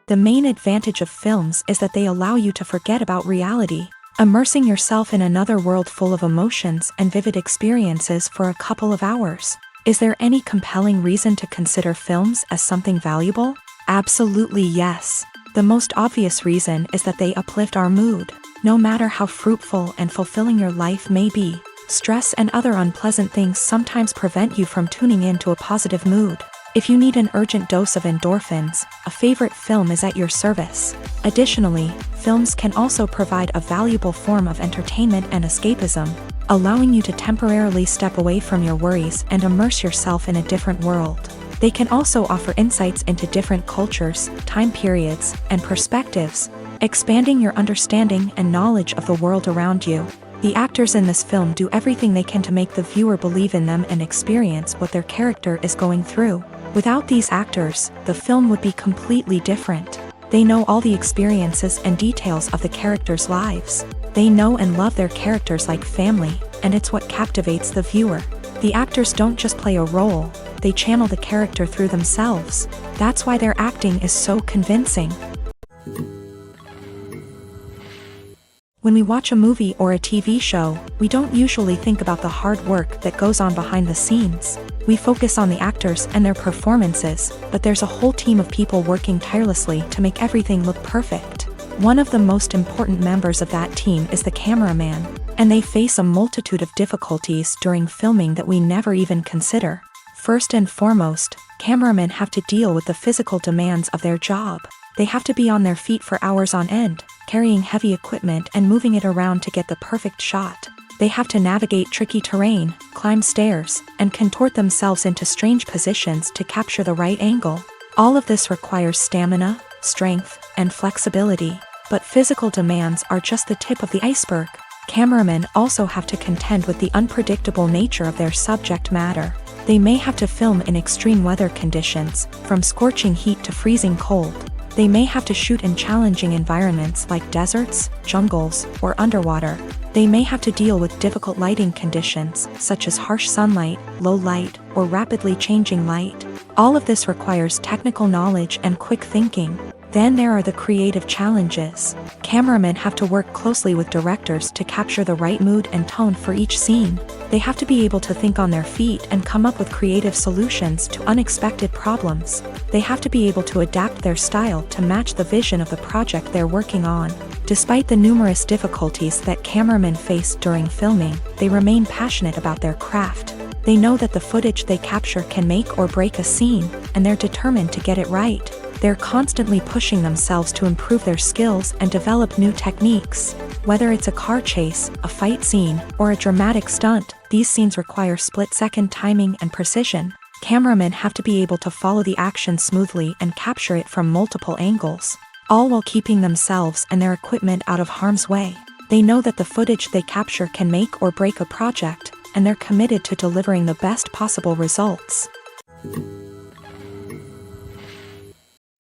The main advantage of films is that they allow you to forget about reality, immersing yourself in another world full of emotions and vivid experiences for a couple of hours. Is there any compelling reason to consider films as something valuable? Absolutely yes. The most obvious reason is that they uplift our mood. No matter how fruitful and fulfilling your life may be, stress and other unpleasant things sometimes prevent you from tuning into a positive mood. If you need an urgent dose of endorphins, a favorite film is at your service. Additionally, films can also provide a valuable form of entertainment and escapism, allowing you to temporarily step away from your worries and immerse yourself in a different world. They can also offer insights into different cultures, time periods, and perspectives, expanding your understanding and knowledge of the world around you. The actors in this film do everything they can to make the viewer believe in them and experience what their character is going through. Without these actors, the film would be completely different. They know all the experiences and details of the characters' lives. They know and love their characters like family, and it's what captivates the viewer. The actors don't just play a role, they channel the character through themselves. That's why their acting is so convincing. When we watch a movie or a TV show, we don't usually think about the hard work that goes on behind the scenes. We focus on the actors and their performances, but there's a whole team of people working tirelessly to make everything look perfect. One of the most important members of that team is the cameraman, and they face a multitude of difficulties during filming that we never even consider. First and foremost, cameramen have to deal with the physical demands of their job. They have to be on their feet for hours on end, carrying heavy equipment and moving it around to get the perfect shot. They have to navigate tricky terrain, climb stairs, and contort themselves into strange positions to capture the right angle. All of this requires stamina, strength, and flexibility. But physical demands are just the tip of the iceberg. Cameramen also have to contend with the unpredictable nature of their subject matter. They may have to film in extreme weather conditions, from scorching heat to freezing cold. They may have to shoot in challenging environments like deserts, jungles, or underwater. They may have to deal with difficult lighting conditions, such as harsh sunlight, low light, or rapidly changing light. All of this requires technical knowledge and quick thinking. Then there are the creative challenges. Cameramen have to work closely with directors to capture the right mood and tone for each scene. They have to be able to think on their feet and come up with creative solutions to unexpected problems. They have to be able to adapt their style to match the vision of the project they're working on. Despite the numerous difficulties that cameramen face during filming, they remain passionate about their craft. They know that the footage they capture can make or break a scene, and they're determined to get it right. They're constantly pushing themselves to improve their skills and develop new techniques. Whether it's a car chase, a fight scene, or a dramatic stunt, these scenes require split-second timing and precision. Cameramen have to be able to follow the action smoothly and capture it from multiple angles, all while keeping themselves and their equipment out of harm's way. They know that the footage they capture can make or break a project, and they're committed to delivering the best possible results.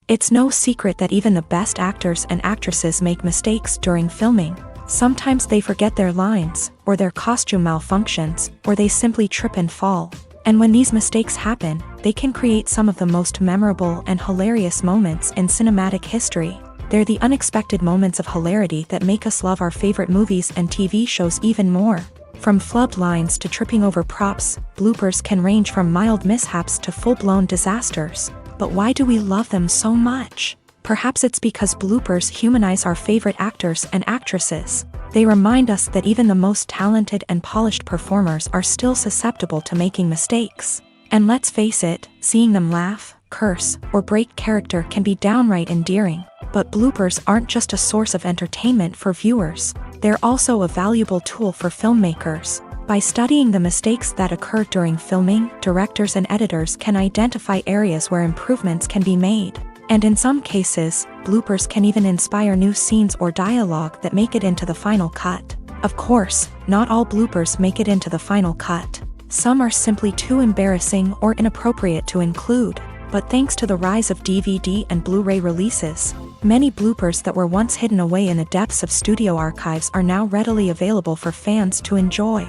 It's no secret that even the best actors and actresses make mistakes during filming. Sometimes they forget their lines, or their costume malfunctions, or they simply trip and fall. And when these mistakes happen, they can create some of the most memorable and hilarious moments in cinematic history. They're the unexpected moments of hilarity that make us love our favorite movies and TV shows even more. From flubbed lines to tripping over props, bloopers can range from mild mishaps to full-blown disasters. But why do we love them so much? Perhaps it's because bloopers humanize our favorite actors and actresses. They remind us that even the most talented and polished performers are still susceptible to making mistakes. And let's face it, seeing them laugh, curse, or break character can be downright endearing. But bloopers aren't just a source of entertainment for viewers. They're also a valuable tool for filmmakers. By studying the mistakes that occur during filming, directors and editors can identify areas where improvements can be made. And in some cases, bloopers can even inspire new scenes or dialogue that make it into the final cut. Of course, not all bloopers make it into the final cut. Some are simply too embarrassing or inappropriate to include. But thanks to the rise of DVD and Blu-ray releases, many bloopers that were once hidden away in the depths of studio archives are now readily available for fans to enjoy.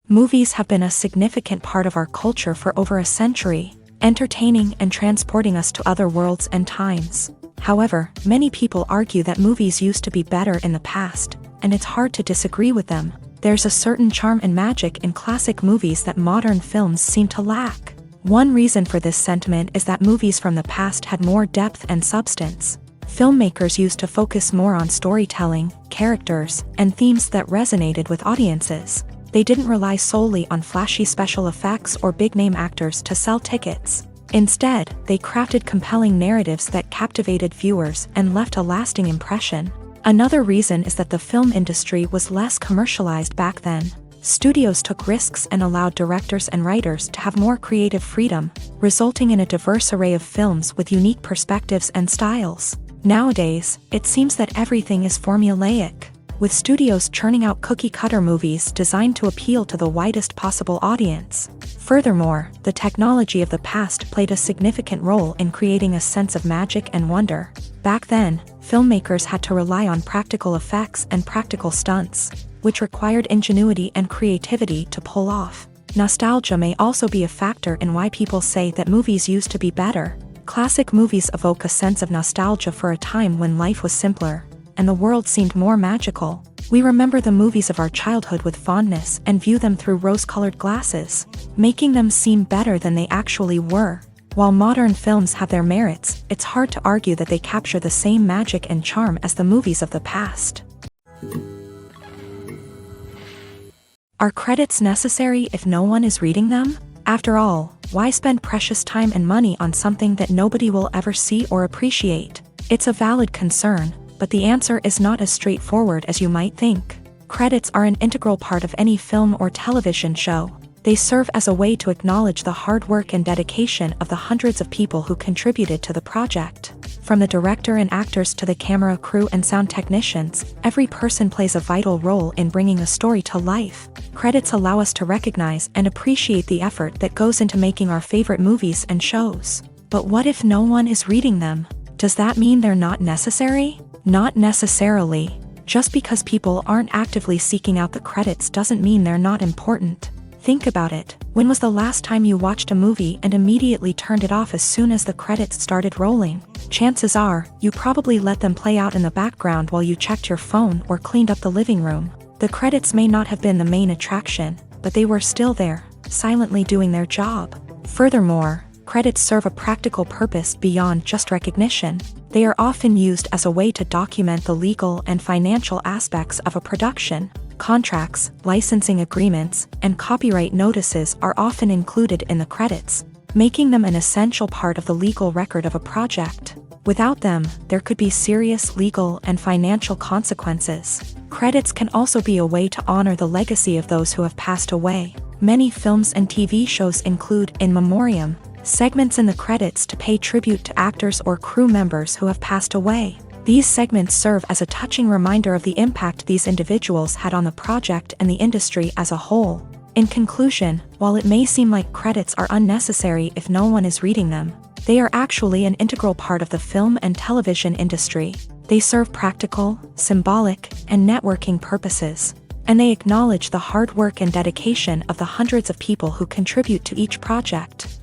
Movies have been a significant part of our culture for over a century, entertaining and transporting us to other worlds and times. However, many people argue that movies used to be better in the past, and it's hard to disagree with them. There's a certain charm and magic in classic movies that modern films seem to lack. One reason for this sentiment is that movies from the past had more depth and substance. Filmmakers used to focus more on storytelling, characters, and themes that resonated with audiences. They didn't rely solely on flashy special effects or big-name actors to sell tickets. Instead, they crafted compelling narratives that captivated viewers and left a lasting impression. Another reason is that the film industry was less commercialized back then. Studios took risks and allowed directors and writers to have more creative freedom, resulting in a diverse array of films with unique perspectives and styles. Nowadays, it seems that everything is formulaic, with studios churning out cookie-cutter movies designed to appeal to the widest possible audience. Furthermore, the technology of the past played a significant role in creating a sense of magic and wonder. Back then, filmmakers had to rely on practical effects and practical stunts, which required ingenuity and creativity to pull off. Nostalgia may also be a factor in why people say that movies used to be better. Classic movies evoke a sense of nostalgia for a time when life was simpler, and the world seemed more magical. We remember the movies of our childhood with fondness and view them through rose-colored glasses, making them seem better than they actually were. While modern films have their merits, it's hard to argue that they capture the same magic and charm as the movies of the past. Are credits necessary if no one is reading them? After all, why spend precious time and money on something that nobody will ever see or appreciate? It's a valid concern, but the answer is not as straightforward as you might think. Credits are an integral part of any film or television show. They serve as a way to acknowledge the hard work and dedication of the hundreds of people who contributed to the project. From the director and actors to the camera crew and sound technicians, every person plays a vital role in bringing a story to life. Credits allow us to recognize and appreciate the effort that goes into making our favorite movies and shows. But what if no one is reading them? Does that mean they're not necessary? Not necessarily. Just because people aren't actively seeking out the credits doesn't mean they're not important. Think about it. When was the last time you watched a movie and immediately turned it off as soon as the credits started rolling? Chances are, you probably let them play out in the background while you checked your phone or cleaned up the living room. The credits may not have been the main attraction, but they were still there, silently doing their job. Furthermore, credits serve a practical purpose beyond just recognition. They are often used as a way to document the legal and financial aspects of a production. Contracts, licensing agreements, and copyright notices are often included in the credits, making them an essential part of the legal record of a project. Without them, there could be serious legal and financial consequences. Credits can also be a way to honor the legacy of those who have passed away. Many films and TV shows include in memoriam segments in the credits to pay tribute to actors or crew members who have passed away. These segments serve as a touching reminder of the impact these individuals had on the project and the industry as a whole. In conclusion, while it may seem like credits are unnecessary if no one is reading them, they are actually an integral part of the film and television industry. They serve practical, symbolic, and networking purposes, and they acknowledge the hard work and dedication of the hundreds of people who contribute to each project.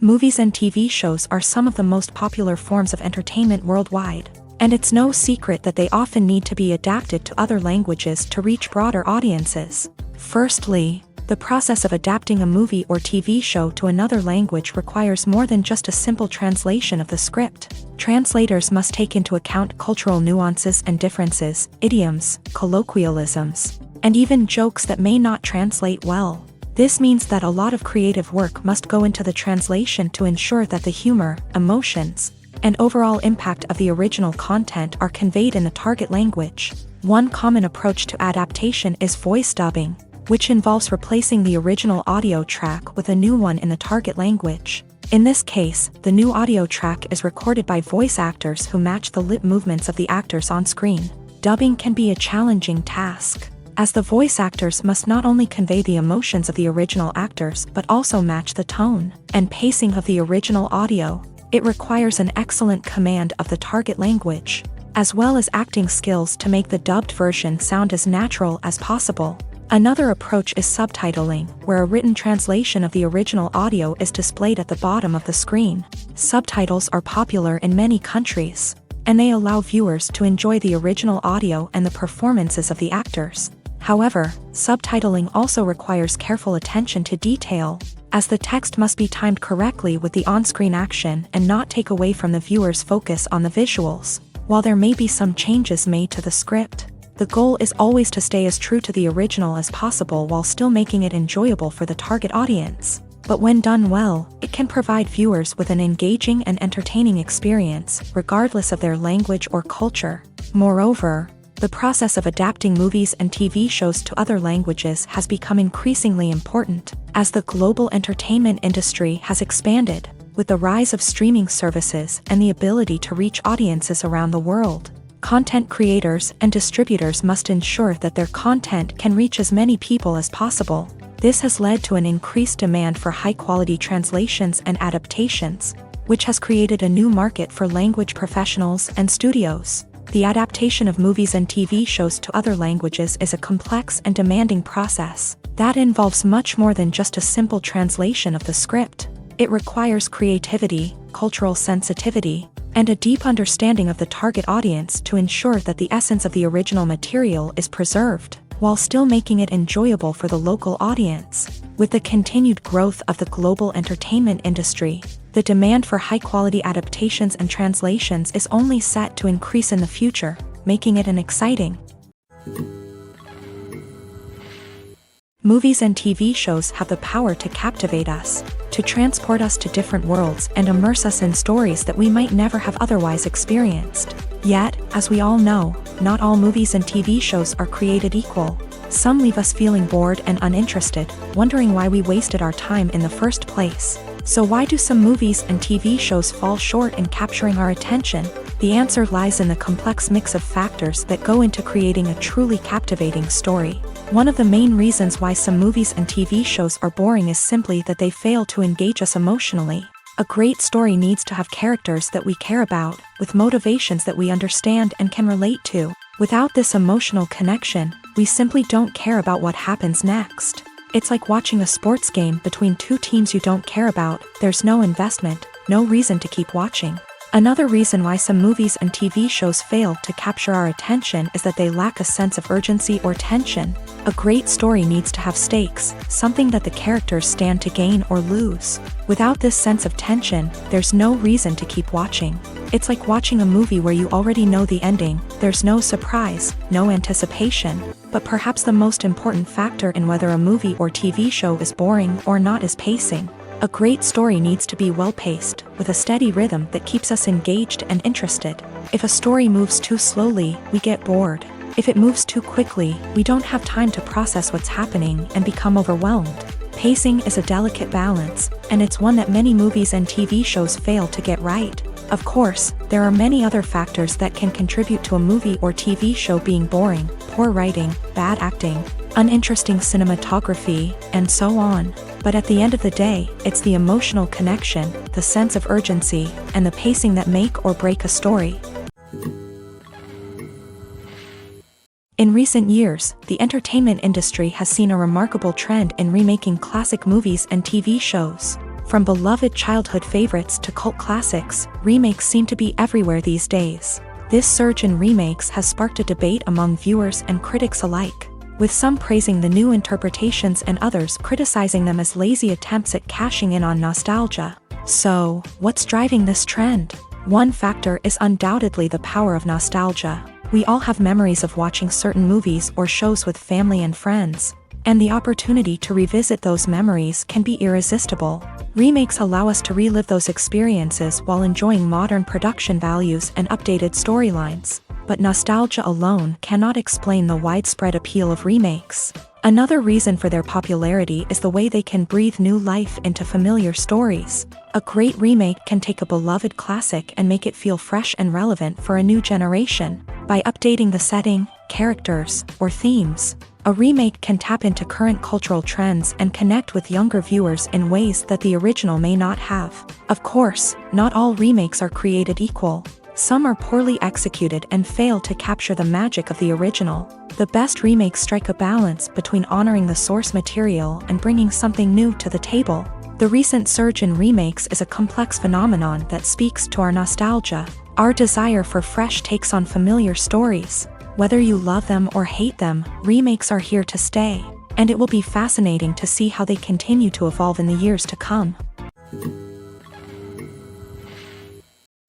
Movies and TV shows are some of the most popular forms of entertainment worldwide, and it's no secret that they often need to be adapted to other languages to reach broader audiences. Firstly, the process of adapting a movie or TV show to another language requires more than just a simple translation of the script. Translators must take into account cultural nuances and differences, idioms, colloquialisms, and even jokes that may not translate well. This means that a lot of creative work must go into the translation to ensure that the humor, emotions, and overall impact of the original content are conveyed in the target language. One common approach to adaptation is voice dubbing, which involves replacing the original audio track with a new one in the target language. In this case, the new audio track is recorded by voice actors who match the lip movements of the actors on screen. Dubbing can be a challenging task, as the voice actors must not only convey the emotions of the original actors but also match the tone and pacing of the original audio. It requires an excellent command of the target language, as well as acting skills to make the dubbed version sound as natural as possible. Another approach is subtitling, where a written translation of the original audio is displayed at the bottom of the screen. Subtitles are popular in many countries, and they allow viewers to enjoy the original audio and the performances of the actors. However, subtitling also requires careful attention to detail, as the text must be timed correctly with the on-screen action and not take away from the viewer's focus on the visuals. While there may be some changes made to the script, the goal is always to stay as true to the original as possible while still making it enjoyable for the target audience. But when done well, it can provide viewers with an engaging and entertaining experience, regardless of their language or culture. Moreover, the process of adapting movies and TV shows to other languages has become increasingly important, as the global entertainment industry has expanded, with the rise of streaming services and the ability to reach audiences around the world. Content creators and distributors must ensure that their content can reach as many people as possible. This has led to an increased demand for high-quality translations and adaptations, which has created a new market for language professionals and studios. The adaptation of movies and TV shows to other languages is a complex and demanding process that involves much more than just a simple translation of the script. It requires creativity, cultural sensitivity, and a deep understanding of the target audience to ensure that the essence of the original material is preserved, while still making it enjoyable for the local audience. With the continued growth of the global entertainment industry, the demand for high-quality adaptations and translations is only set to increase in the future, making it an exciting. Movies and TV shows have the power to captivate us, to transport us to different worlds and immerse us in stories that we might never have otherwise experienced. Yet, as we all know, not all movies and TV shows are created equal. Some leave us feeling bored and uninterested, wondering why we wasted our time in the first place. So why do some movies and TV shows fall short in capturing our attention? The answer lies in the complex mix of factors that go into creating a truly captivating story. One of the main reasons why some movies and TV shows are boring is simply that they fail to engage us emotionally. A great story needs to have characters that we care about, with motivations that we understand and can relate to. Without this emotional connection, we simply don't care about what happens next. It's like watching a sports game between two teams you don't care about. There's no investment, no reason to keep watching. Another reason why some movies and TV shows fail to capture our attention is that they lack a sense of urgency or tension. A great story needs to have stakes, something that the characters stand to gain or lose. Without this sense of tension, there's no reason to keep watching. It's like watching a movie where you already know the ending. There's no surprise, no anticipation. But perhaps the most important factor in whether a movie or TV show is boring or not is pacing. A great story needs to be well-paced, with a steady rhythm that keeps us engaged and interested. If a story moves too slowly, we get bored. If it moves too quickly, we don't have time to process what's happening and become overwhelmed. Pacing is a delicate balance, and it's one that many movies and TV shows fail to get right. Of course, there are many other factors that can contribute to a movie or TV show being boring: poor writing, bad acting, uninteresting cinematography, and so on. But at the end of the day, it's the emotional connection, the sense of urgency, and the pacing that make or break a story. In recent years, the entertainment industry has seen a remarkable trend in remaking classic movies and TV shows. From beloved childhood favorites to cult classics, remakes seem to be everywhere these days. This surge in remakes has sparked a debate among viewers and critics alike, with some praising the new interpretations and others criticizing them as lazy attempts at cashing in on nostalgia. So, what's driving this trend? One factor is undoubtedly the power of nostalgia. We all have memories of watching certain movies or shows with family and friends, and the opportunity to revisit those memories can be irresistible. Remakes allow us to relive those experiences while enjoying modern production values and updated storylines. But nostalgia alone cannot explain the widespread appeal of remakes. Another reason for their popularity is the way they can breathe new life into familiar stories. A great remake can take a beloved classic and make it feel fresh and relevant for a new generation. By updating the setting, characters, or themes, a remake can tap into current cultural trends and connect with younger viewers in ways that the original may not have. Of course, not all remakes are created equal. Some are poorly executed and fail to capture the magic of the original. The best remakes strike a balance between honoring the source material and bringing something new to the table. The recent surge in remakes is a complex phenomenon that speaks to our nostalgia, our desire for fresh takes on familiar stories. Whether you love them or hate them, remakes are here to stay, and it will be fascinating to see how they continue to evolve in the years to come.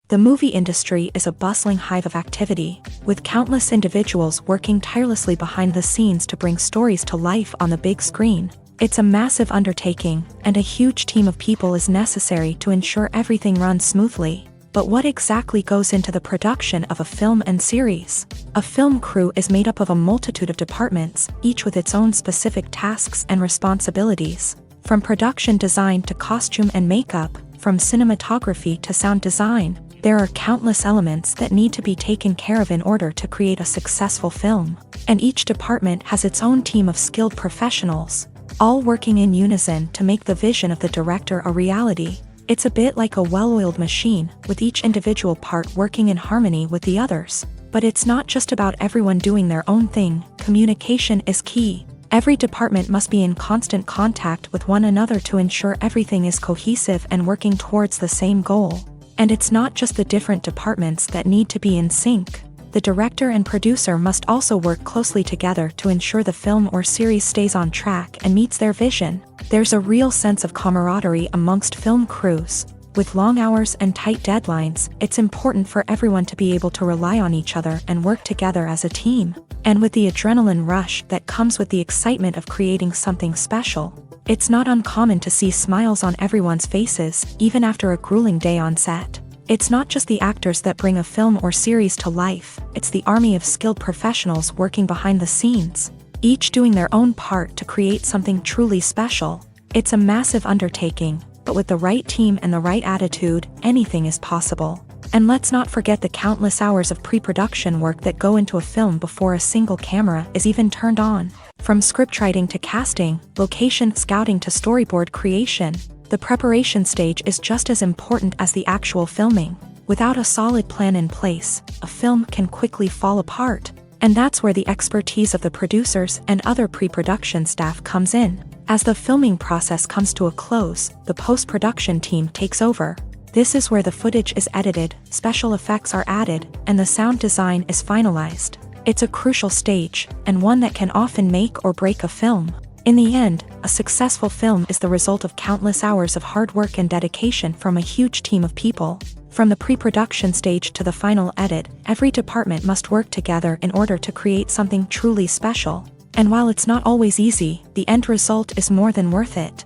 The movie industry is a bustling hive of activity, with countless individuals working tirelessly behind the scenes to bring stories to life on the big screen. It's a massive undertaking, and a huge team of people is necessary to ensure everything runs smoothly. But what exactly goes into the production of a film and series? A film crew is made up of a multitude of departments, each with its own specific tasks and responsibilities. From production design to costume and makeup, from cinematography to sound design, there are countless elements that need to be taken care of in order to create a successful film. And each department has its own team of skilled professionals, all working in unison to make the vision of the director a reality. It's a bit like a well-oiled machine, with each individual part working in harmony with the others. But it's not just about everyone doing their own thing. Communication is key. Every department must be in constant contact with one another to ensure everything is cohesive and working towards the same goal. And it's not just the different departments that need to be in sync. The director and producer must also work closely together to ensure the film or series stays on track and meets their vision. There's a real sense of camaraderie amongst film crews. With long hours and tight deadlines, it's important for everyone to be able to rely on each other and work together as a team. And with the adrenaline rush that comes with the excitement of creating something special, it's not uncommon to see smiles on everyone's faces, even after a grueling day on set. It's not just the actors that bring a film or series to life, it's the army of skilled professionals working behind the scenes, each doing their own part to create something truly special. It's a massive undertaking, but with the right team and the right attitude, anything is possible. And let's not forget the countless hours of pre-production work that go into a film before a single camera is even turned on. From scriptwriting to casting, location scouting to storyboard creation, the preparation stage is just as important as the actual filming. Without a solid plan in place, a film can quickly fall apart. And that's where the expertise of the producers and other pre-production staff comes in. As the filming process comes to a close, the post-production team takes over. This is where the footage is edited, special effects are added, and the sound design is finalized. It's a crucial stage, and one that can often make or break a film. In the end, a successful film is the result of countless hours of hard work and dedication from a huge team of people. From the pre-production stage to the final edit, every department must work together in order to create something truly special. And while it's not always easy, the end result is more than worth it.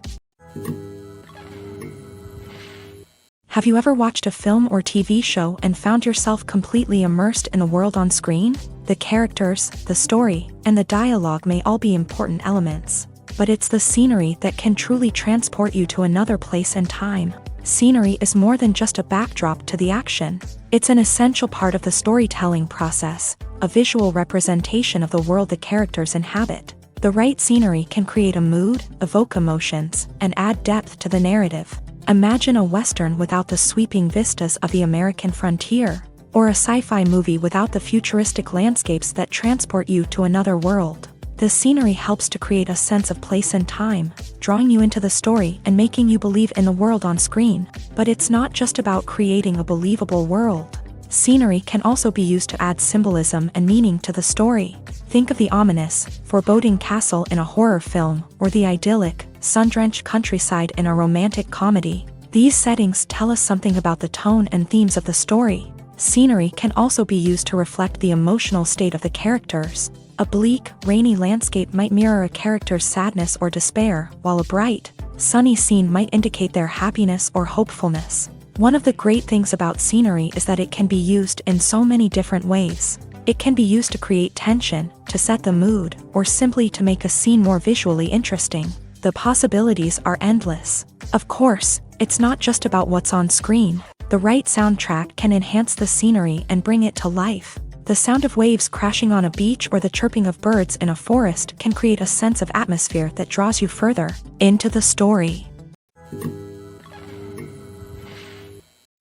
Have you ever watched a film or TV show and found yourself completely immersed in the world on screen? The characters, the story, and the dialogue may all be important elements, but it's the scenery that can truly transport you to another place and time. Scenery is more than just a backdrop to the action. It's an essential part of the storytelling process, a visual representation of the world the characters inhabit. The right scenery can create a mood, evoke emotions, and add depth to the narrative. Imagine a Western without the sweeping vistas of the American frontier, or a sci-fi movie without the futuristic landscapes that transport you to another world. The scenery helps to create a sense of place and time, drawing you into the story and making you believe in the world on screen. But it's not just about creating a believable world. Scenery can also be used to add symbolism and meaning to the story. Think of the ominous, foreboding castle in a horror film, or the idyllic, sun-drenched countryside in a romantic comedy. These settings tell us something about the tone and themes of the story. Scenery can also be used to reflect the emotional state of the characters. A bleak, rainy landscape might mirror a character's sadness or despair, while a bright, sunny scene might indicate their happiness or hopefulness. One of the great things about scenery is that it can be used in so many different ways. It can be used to create tension, to set the mood, or simply to make a scene more visually interesting. The possibilities are endless. Of course, it's not just about what's on screen. The right soundtrack can enhance the scenery and bring it to life. The sound of waves crashing on a beach or the chirping of birds in a forest can create a sense of atmosphere that draws you further into the story.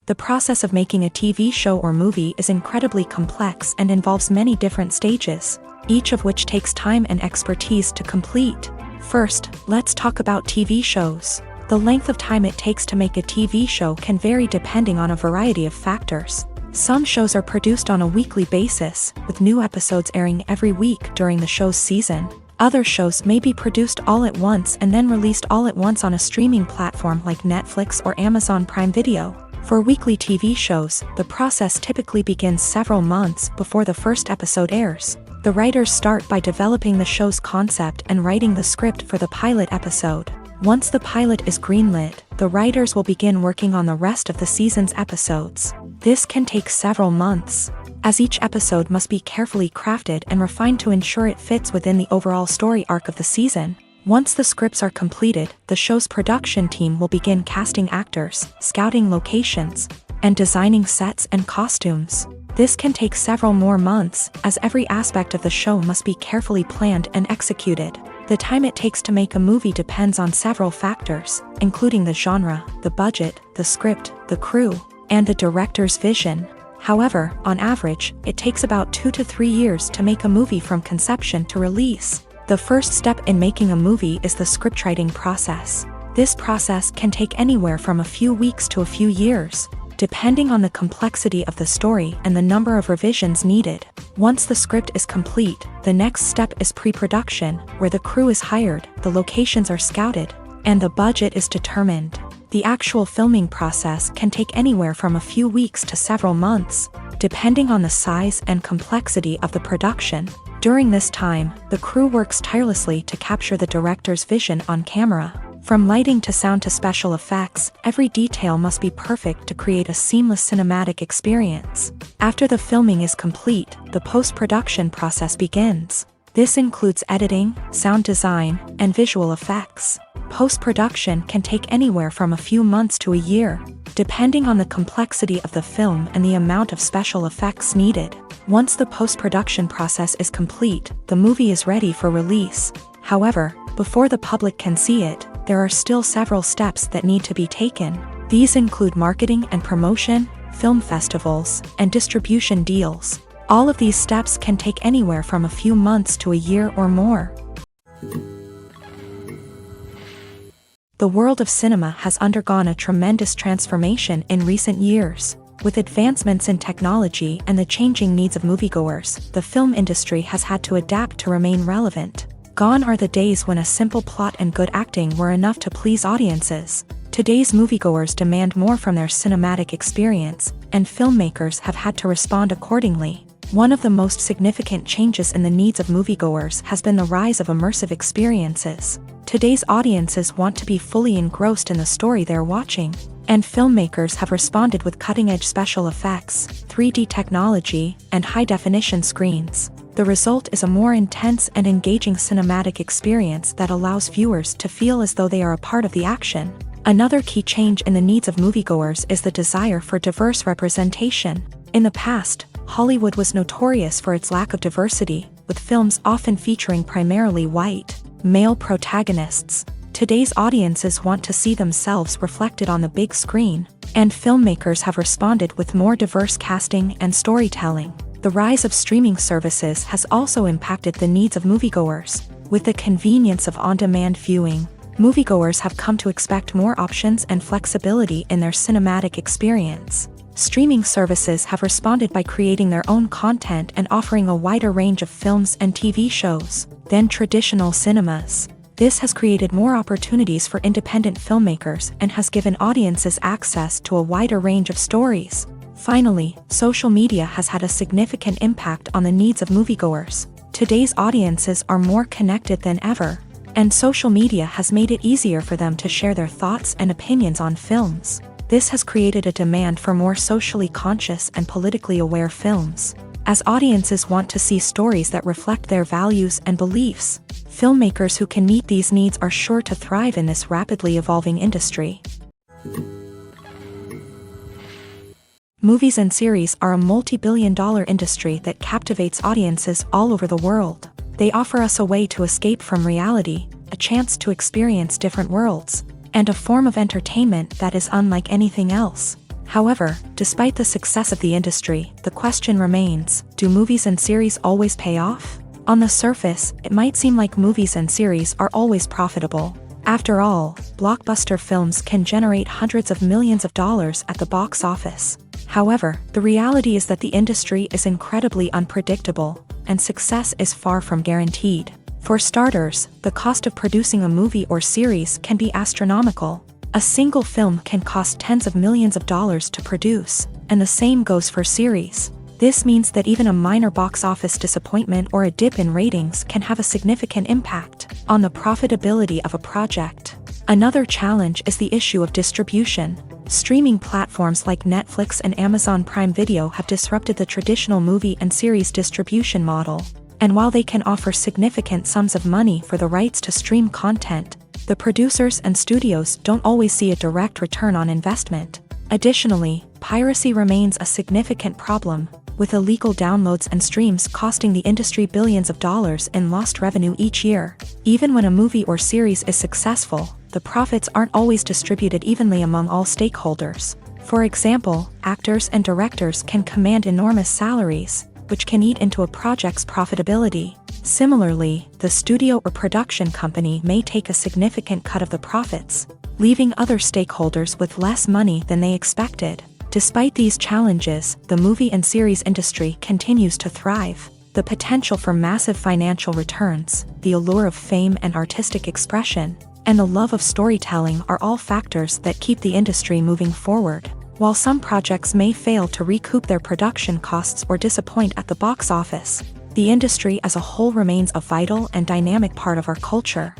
The process of making a TV show or movie is incredibly complex and involves many different stages, each of which takes time and expertise to complete. First, let's talk about TV shows. The length of time it takes to make a TV show can vary depending on a variety of factors. Some shows are produced on a weekly basis, with new episodes airing every week during the show's season. Other shows may be produced all at once and then released all at once on a streaming platform like Netflix or Amazon Prime Video. For weekly TV shows, the process typically begins several months before the first episode airs. The writers start by developing the show's concept and writing the script for the pilot episode. Once the pilot is greenlit, the writers will begin working on the rest of the season's episodes. This can take several months, as each episode must be carefully crafted and refined to ensure it fits within the overall story arc of the season. Once the scripts are completed, the show's production team will begin casting actors, scouting locations, and designing sets and costumes. This can take several more months, as every aspect of the show must be carefully planned and executed. The time it takes to make a movie depends on several factors, including the genre, the budget, the script, the crew, and the director's vision. However, on average, it takes about 2 to 3 years to make a movie from conception to release. The first step in making a movie is the scriptwriting process. This process can take anywhere from a few weeks to a few years, depending on the complexity of the story and the number of revisions needed. Once the script is complete, the next step is pre-production, where the crew is hired, the locations are scouted, and the budget is determined. The actual filming process can take anywhere from a few weeks to several months, depending on the size and complexity of the production. During this time, the crew works tirelessly to capture the director's vision on camera. From lighting to sound to special effects, every detail must be perfect to create a seamless cinematic experience. After the filming is complete, the post-production process begins. This includes editing, sound design, and visual effects. Post-production can take anywhere from a few months to a year, depending on the complexity of the film and the amount of special effects needed. Once the post-production process is complete, the movie is ready for release. However, before the public can see it, there are still several steps that need to be taken. These include marketing and promotion, film festivals, and distribution deals. All of these steps can take anywhere from a few months to a year or more. The world of cinema has undergone a tremendous transformation in recent years. With advancements in technology and the changing needs of moviegoers, the film industry has had to adapt to remain relevant. Gone are the days when a simple plot and good acting were enough to please audiences. Today's moviegoers demand more from their cinematic experience, and filmmakers have had to respond accordingly. One of the most significant changes in the needs of moviegoers has been the rise of immersive experiences. Today's audiences want to be fully engrossed in the story they're watching, and filmmakers have responded with cutting-edge special effects, 3D technology, and high-definition screens. The result is a more intense and engaging cinematic experience that allows viewers to feel as though they are a part of the action. Another key change in the needs of moviegoers is the desire for diverse representation. In the past, Hollywood was notorious for its lack of diversity, with films often featuring primarily white, male protagonists. Today's audiences want to see themselves reflected on the big screen, and filmmakers have responded with more diverse casting and storytelling. The rise of streaming services has also impacted the needs of moviegoers. With the convenience of on-demand viewing, moviegoers have come to expect more options and flexibility in their cinematic experience. Streaming services have responded by creating their own content and offering a wider range of films and TV shows than traditional cinemas. This has created more opportunities for independent filmmakers and has given audiences access to a wider range of stories. Finally, social media has had a significant impact on the needs of moviegoers. Today's audiences are more connected than ever, and social media has made it easier for them to share their thoughts and opinions on films. This has created a demand for more socially conscious and politically aware films. As audiences want to see stories that reflect their values and beliefs, filmmakers who can meet these needs are sure to thrive in this rapidly evolving industry. Movies and series are a multi-billion-dollar industry that captivates audiences all over the world. They offer us a way to escape from reality, a chance to experience different worlds, and a form of entertainment that is unlike anything else. However, despite the success of the industry, the question remains, do movies and series always pay off? On the surface, it might seem like movies and series are always profitable. After all, blockbuster films can generate hundreds of millions of dollars at the box office. However, the reality is that the industry is incredibly unpredictable, and success is far from guaranteed. For starters, the cost of producing a movie or series can be astronomical. A single film can cost tens of millions of dollars to produce, and the same goes for series. This means that even a minor box office disappointment or a dip in ratings can have a significant impact on the profitability of a project. Another challenge is the issue of distribution. Streaming platforms like Netflix and Amazon Prime Video have disrupted the traditional movie and series distribution model. And while they can offer significant sums of money for the rights to stream content, the producers and studios don't always see a direct return on investment. Additionally, piracy remains a significant problem, with illegal downloads and streams costing the industry billions of dollars in lost revenue each year. Even when a movie or series is successful, the profits aren't always distributed evenly among all stakeholders. For example, actors and directors can command enormous salaries, which can eat into a project's profitability. Similarly, the studio or production company may take a significant cut of the profits, leaving other stakeholders with less money than they expected. Despite these challenges, the movie and series industry continues to thrive. The potential for massive financial returns, the allure of fame and artistic expression, and the love of storytelling are all factors that keep the industry moving forward. While some projects may fail to recoup their production costs or disappoint at the box office, the industry as a whole remains a vital and dynamic part of our culture.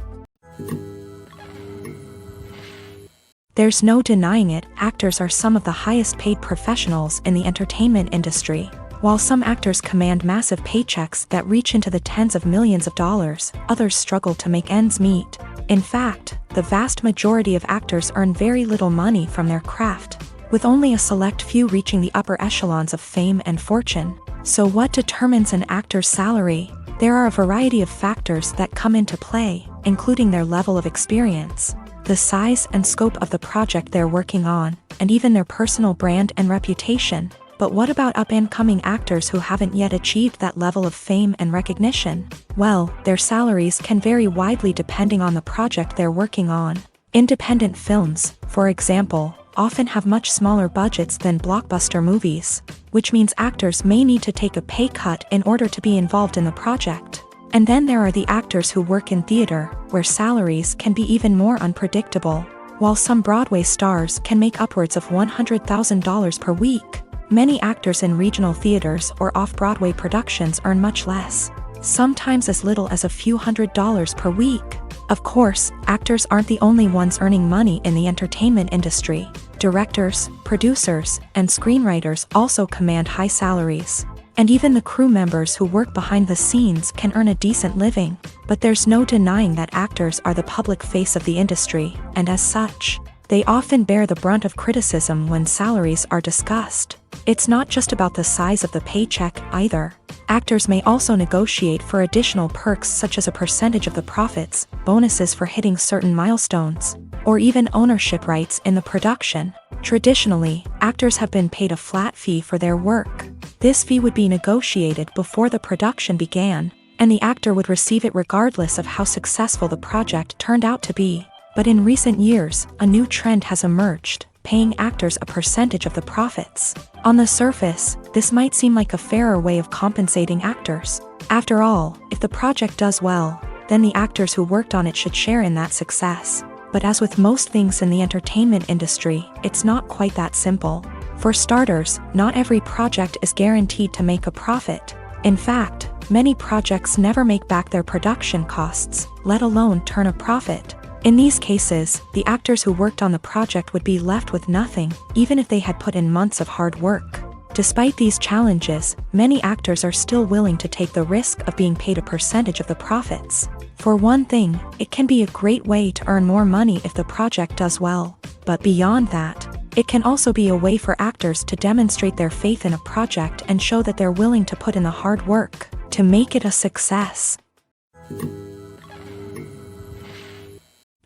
There's no denying it, actors are some of the highest paid professionals in the entertainment industry. While some actors command massive paychecks that reach into the tens of millions of dollars, others struggle to make ends meet. In fact, the vast majority of actors earn very little money from their craft, with only a select few reaching the upper echelons of fame and fortune. So what determines an actor's salary? There are a variety of factors that come into play, including their level of experience, the size and scope of the project they're working on, and even their personal brand and reputation. But what about up-and-coming actors who haven't yet achieved that level of fame and recognition? Well, their salaries can vary widely depending on the project they're working on. Independent films, for example, often have much smaller budgets than blockbuster movies, which means actors may need to take a pay cut in order to be involved in the project. And then there are the actors who work in theater, where salaries can be even more unpredictable. While some Broadway stars can make upwards of $100,000 per week, many actors in regional theaters or off-Broadway productions earn much less, sometimes as little as a few $100s per week. Of course, actors aren't the only ones earning money in the entertainment industry. Directors, producers, and screenwriters also command high salaries. And even the crew members who work behind the scenes can earn a decent living. But there's no denying that actors are the public face of the industry, and as such, they often bear the brunt of criticism when salaries are discussed. It's not just about the size of the paycheck, either. Actors may also negotiate for additional perks such as a percentage of the profits, bonuses for hitting certain milestones, or even ownership rights in the production. Traditionally, actors have been paid a flat fee for their work. This fee would be negotiated before the production began, and the actor would receive it regardless of how successful the project turned out to be. But in recent years, a new trend has emerged, paying actors a percentage of the profits. On the surface, this might seem like a fairer way of compensating actors. After all, if the project does well, then the actors who worked on it should share in that success. But as with most things in the entertainment industry, it's not quite that simple. For starters, not every project is guaranteed to make a profit. In fact, many projects never make back their production costs, let alone turn a profit. In these cases, the actors who worked on the project would be left with nothing, even if they had put in months of hard work. Despite these challenges, many actors are still willing to take the risk of being paid a percentage of the profits. For one thing, it can be a great way to earn more money if the project does well. But beyond that, it can also be a way for actors to demonstrate their faith in a project and show that they're willing to put in the hard work to make it a success.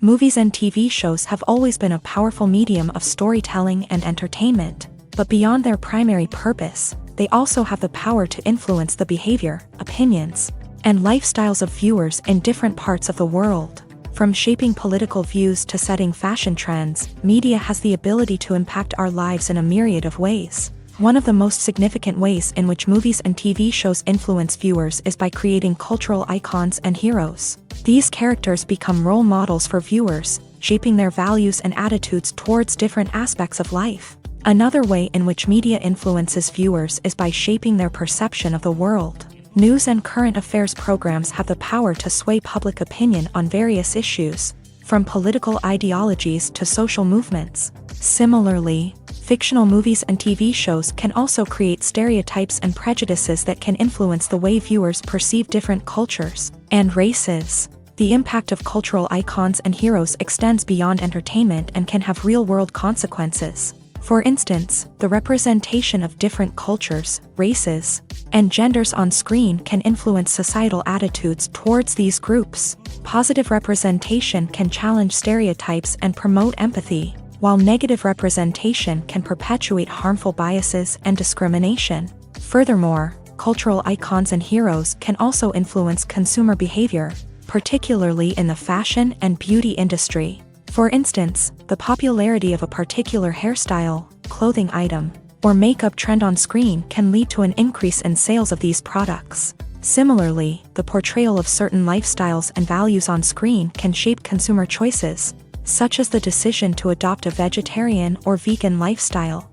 Movies and TV shows have always been a powerful medium of storytelling and entertainment. But beyond their primary purpose, they also have the power to influence the behavior, opinions, and lifestyles of viewers in different parts of the world. From shaping political views to setting fashion trends, media has the ability to impact our lives in a myriad of ways. One of the most significant ways in which movies and TV shows influence viewers is by creating cultural icons and heroes. These characters become role models for viewers, shaping their values and attitudes towards different aspects of life. Another way in which media influences viewers is by shaping their perception of the world. News and current affairs programs have the power to sway public opinion on various issues, from political ideologies to social movements. Similarly, fictional movies and TV shows can also create stereotypes and prejudices that can influence the way viewers perceive different cultures and races. The impact of cultural icons and heroes extends beyond entertainment and can have real-world consequences. For instance, the representation of different cultures, races, and genders on screen can influence societal attitudes towards these groups. Positive representation can challenge stereotypes and promote empathy, while negative representation can perpetuate harmful biases and discrimination. Furthermore, cultural icons and heroes can also influence consumer behavior, particularly in the fashion and beauty industry. For instance, the popularity of a particular hairstyle, clothing item, or makeup trend on screen can lead to an increase in sales of these products. Similarly, the portrayal of certain lifestyles and values on screen can shape consumer choices, such as the decision to adopt a vegetarian or vegan lifestyle.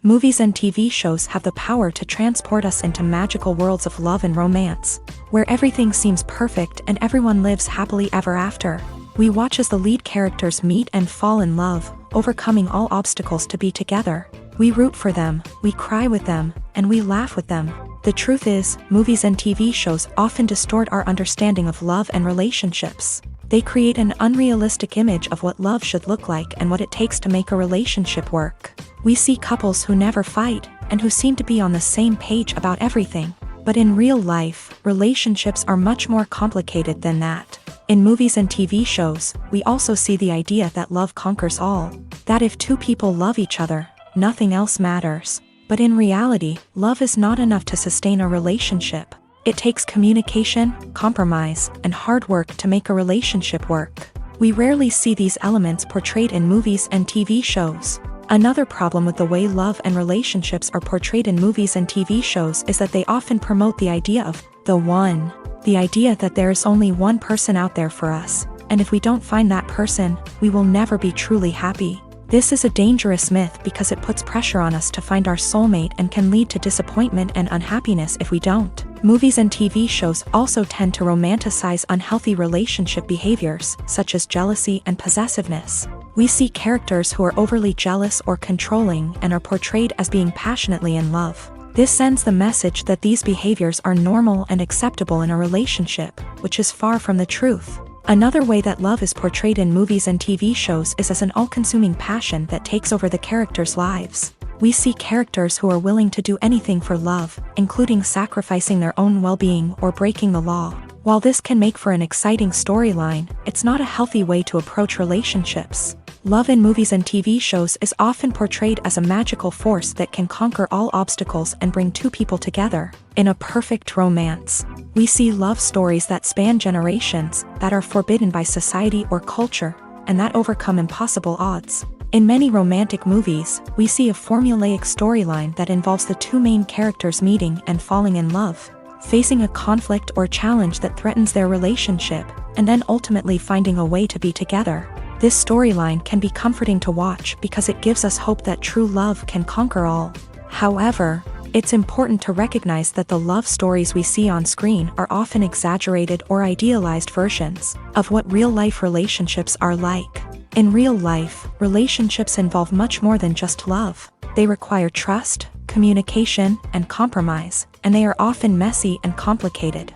Movies and TV shows have the power to transport us into magical worlds of love and romance, where everything seems perfect and everyone lives happily ever after. We watch as the lead characters meet and fall in love, overcoming all obstacles to be together. We root for them, we cry with them, and we laugh with them. The truth is, movies and TV shows often distort our understanding of love and relationships. They create an unrealistic image of what love should look like and what it takes to make a relationship work. We see couples who never fight, and who seem to be on the same page about everything. But in real life, relationships are much more complicated than that. In movies and TV shows, we also see the idea that love conquers all. That if two people love each other, nothing else matters. But in reality, love is not enough to sustain a relationship. It takes communication, compromise, and hard work to make a relationship work. We rarely see these elements portrayed in movies and TV shows. Another problem with the way love and relationships are portrayed in movies and TV shows is that they often promote the idea of the one. The idea that there is only one person out there for us, and if we don't find that person, we will never be truly happy. This is a dangerous myth because it puts pressure on us to find our soulmate and can lead to disappointment and unhappiness if we don't. Movies and TV shows also tend to romanticize unhealthy relationship behaviors, such as jealousy and possessiveness. We see characters who are overly jealous or controlling and are portrayed as being passionately in love. This sends the message that these behaviors are normal and acceptable in a relationship, which is far from the truth. Another way that love is portrayed in movies and TV shows is as an all-consuming passion that takes over the characters' lives. We see characters who are willing to do anything for love, including sacrificing their own well-being or breaking the law. While this can make for an exciting storyline, it's not a healthy way to approach relationships. Love in movies and TV shows is often portrayed as a magical force that can conquer all obstacles and bring two people together in a perfect romance. We see love stories that span generations, that are forbidden by society or culture, and that overcome impossible odds. In many romantic movies, we see a formulaic storyline that involves the two main characters meeting and falling in love, facing a conflict or challenge that threatens their relationship, and then ultimately finding a way to be together. This storyline can be comforting to watch because it gives us hope that true love can conquer all. However, it's important to recognize that the love stories we see on screen are often exaggerated or idealized versions of what real-life relationships are like. In real life, relationships involve much more than just love. They require trust, communication, and compromise, and they are often messy and complicated.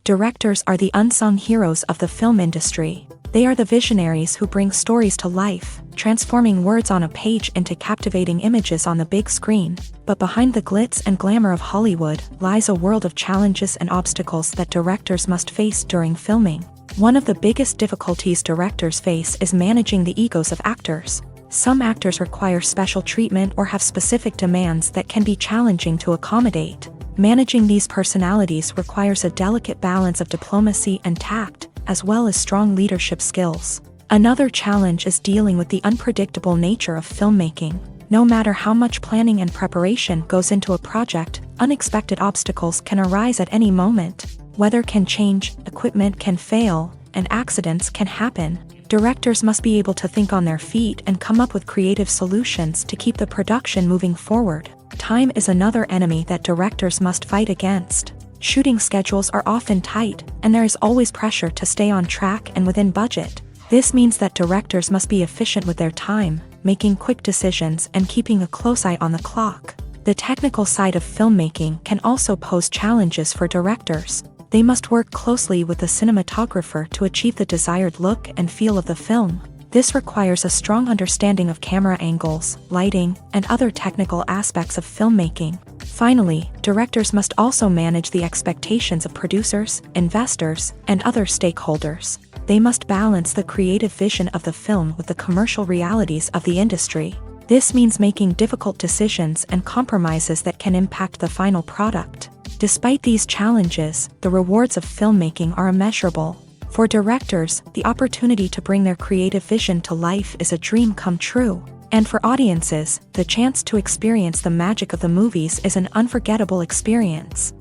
Directors are the unsung heroes of the film industry. They are the visionaries who bring stories to life, transforming words on a page into captivating images on the big screen. But behind the glitz and glamour of Hollywood lies a world of challenges and obstacles that directors must face during filming. One of the biggest difficulties directors face is managing the egos of actors. Some actors require special treatment or have specific demands that can be challenging to accommodate. Managing these personalities requires a delicate balance of diplomacy and tact, as well as strong leadership skills. Another challenge is dealing with the unpredictable nature of filmmaking. No matter how much planning and preparation goes into a project, unexpected obstacles can arise at any moment. Weather can change, equipment can fail, and accidents can happen. Directors must be able to think on their feet and come up with creative solutions to keep the production moving forward. Time is another enemy that directors must fight against. Shooting schedules are often tight, and there is always pressure to stay on track and within budget. This means that directors must be efficient with their time, making quick decisions and keeping a close eye on the clock. The technical side of filmmaking can also pose challenges for directors. They must work closely with the cinematographer to achieve the desired look and feel of the film. This requires a strong understanding of camera angles, lighting, and other technical aspects of filmmaking. Finally, directors must also manage the expectations of producers, investors, and other stakeholders. They must balance the creative vision of the film with the commercial realities of the industry. This means making difficult decisions and compromises that can impact the final product. Despite these challenges, the rewards of filmmaking are immeasurable. For directors, the opportunity to bring their creative vision to life is a dream come true. And for audiences, the chance to experience the magic of the movies is an unforgettable experience.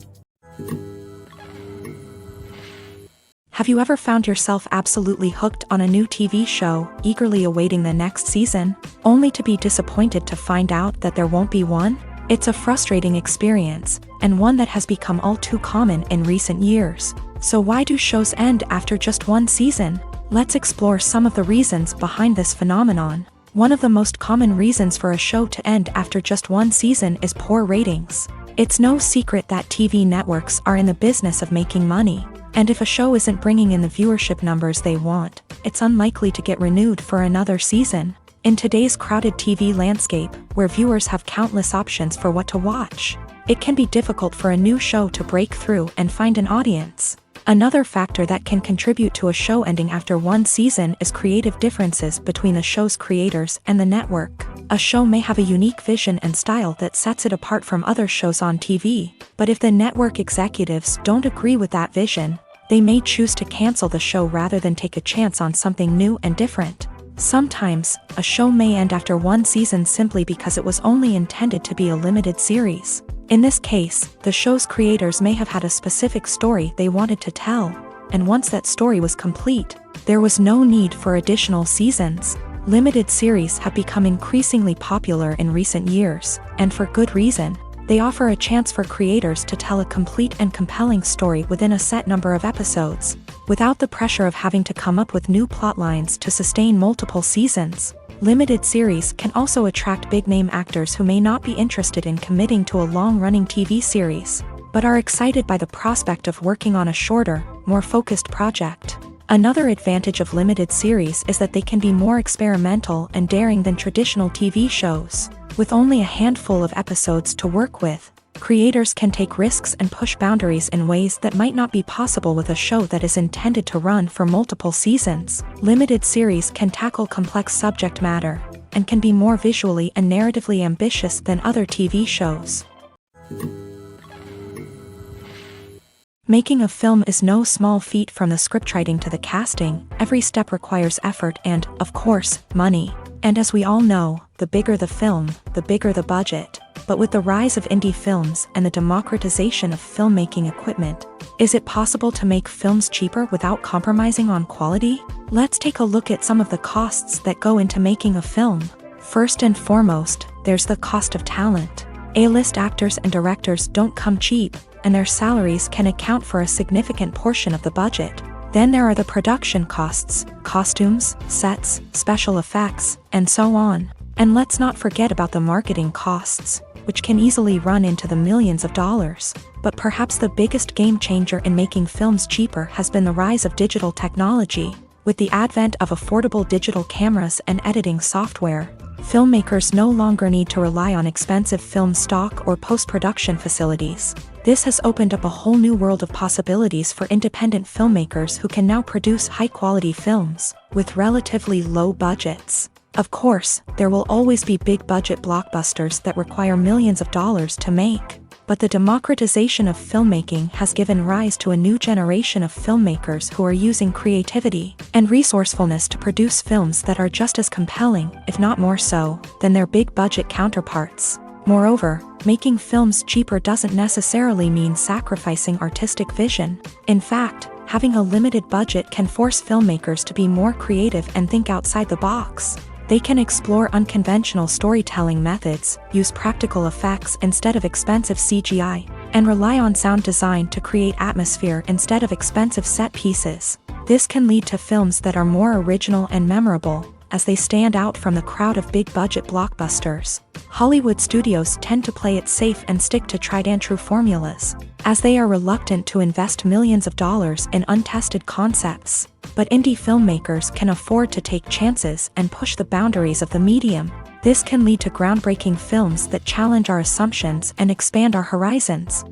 Have you ever found yourself absolutely hooked on a new TV show, eagerly awaiting the next season, only to be disappointed to find out that there won't be one? It's a frustrating experience, and one that has become all too common in recent years. So why do shows end after just one season? Let's explore some of the reasons behind this phenomenon. One of the most common reasons for a show to end after just one season is poor ratings. It's no secret that TV networks are in the business of making money. And if a show isn't bringing in the viewership numbers they want, it's unlikely to get renewed for another season. In today's crowded TV landscape, where viewers have countless options for what to watch, it can be difficult for a new show to break through and find an audience. Another factor that can contribute to a show ending after one season is creative differences between the show's creators and the network. A show may have a unique vision and style that sets it apart from other shows on TV, but if the network executives don't agree with that vision, they may choose to cancel the show rather than take a chance on something new and different. Sometimes, a show may end after one season simply because it was only intended to be a limited series. In this case, the show's creators may have had a specific story they wanted to tell, and once that story was complete, there was no need for additional seasons. Limited series have become increasingly popular in recent years, and for good reason. They offer a chance for creators to tell a complete and compelling story within a set number of episodes, without the pressure of having to come up with new plotlines to sustain multiple seasons. Limited series can also attract big-name actors who may not be interested in committing to a long-running TV series, but are excited by the prospect of working on a shorter, more focused project. Another advantage of limited series is that they can be more experimental and daring than traditional TV shows. With only a handful of episodes to work with, creators can take risks and push boundaries in ways that might not be possible with a show that is intended to run for multiple seasons. Limited series can tackle complex subject matter, and can be more visually and narratively ambitious than other TV shows. Making a film is no small feat. From the scriptwriting to the casting, every step requires effort and, of course, money. And as we all know, the bigger the film, the bigger the budget. But with the rise of indie films and the democratization of filmmaking equipment, is it possible to make films cheaper without compromising on quality? Let's take a look at some of the costs that go into making a film. First and foremost, there's the cost of talent. A-list actors and directors don't come cheap, and their salaries can account for a significant portion of the budget. Then there are the production costs, costumes, sets, special effects, and so on. And let's not forget about the marketing costs, which can easily run into the millions of dollars. But perhaps the biggest game changer in making films cheaper has been the rise of digital technology. With the advent of affordable digital cameras and editing software, filmmakers no longer need to rely on expensive film stock or post-production facilities. This has opened up a whole new world of possibilities for independent filmmakers who can now produce high-quality films with relatively low budgets. Of course, there will always be big-budget blockbusters that require millions of dollars to make. But the democratization of filmmaking has given rise to a new generation of filmmakers who are using creativity and resourcefulness to produce films that are just as compelling, if not more so, than their big-budget counterparts. Moreover, making films cheaper doesn't necessarily mean sacrificing artistic vision. In fact, having a limited budget can force filmmakers to be more creative and think outside the box. They can explore unconventional storytelling methods, use practical effects instead of expensive CGI, and rely on sound design to create atmosphere instead of expensive set pieces. This can lead to films that are more original and memorable, as they stand out from the crowd of big-budget blockbusters. Hollywood studios tend to play it safe and stick to tried-and-true formulas, as they are reluctant to invest millions of dollars in untested concepts. But indie filmmakers can afford to take chances and push the boundaries of the medium. This can lead to groundbreaking films that challenge our assumptions and expand our horizons.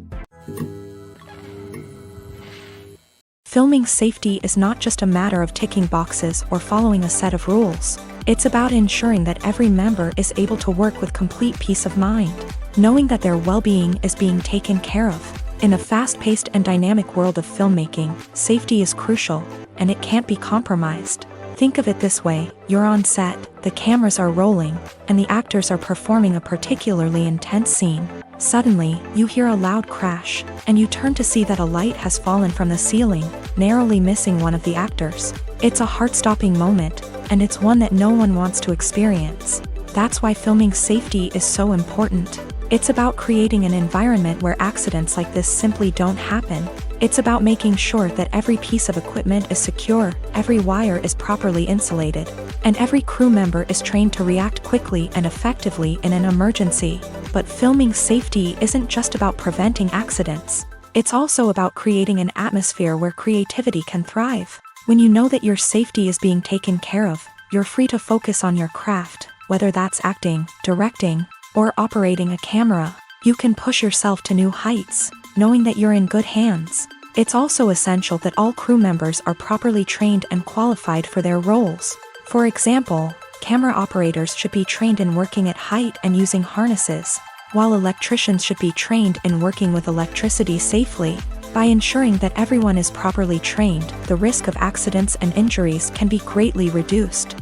Filming safety is not just a matter of ticking boxes or following a set of rules. It's about ensuring that every member is able to work with complete peace of mind, knowing that their well-being is being taken care of. In a fast-paced and dynamic world of filmmaking, safety is crucial, and it can't be compromised. Think of it this way: you're on set, the cameras are rolling, and the actors are performing a particularly intense scene. Suddenly, you hear a loud crash, and you turn to see that a light has fallen from the ceiling, narrowly missing one of the actors. It's a heart-stopping moment, and it's one that no one wants to experience. That's why filming safety is so important. It's about creating an environment where accidents like this simply don't happen. It's about making sure that every piece of equipment is secure, every wire is properly insulated, and every crew member is trained to react quickly and effectively in an emergency. But filming safety isn't just about preventing accidents. It's also about creating an atmosphere where creativity can thrive. When you know that your safety is being taken care of, you're free to focus on your craft, whether that's acting, directing, or operating a camera. You can push yourself to new heights, knowing that you're in good hands. It's also essential that all crew members are properly trained and qualified for their roles. For example, camera operators should be trained in working at height and using harnesses, while electricians should be trained in working with electricity safely. By ensuring that everyone is properly trained, the risk of accidents and injuries can be greatly reduced.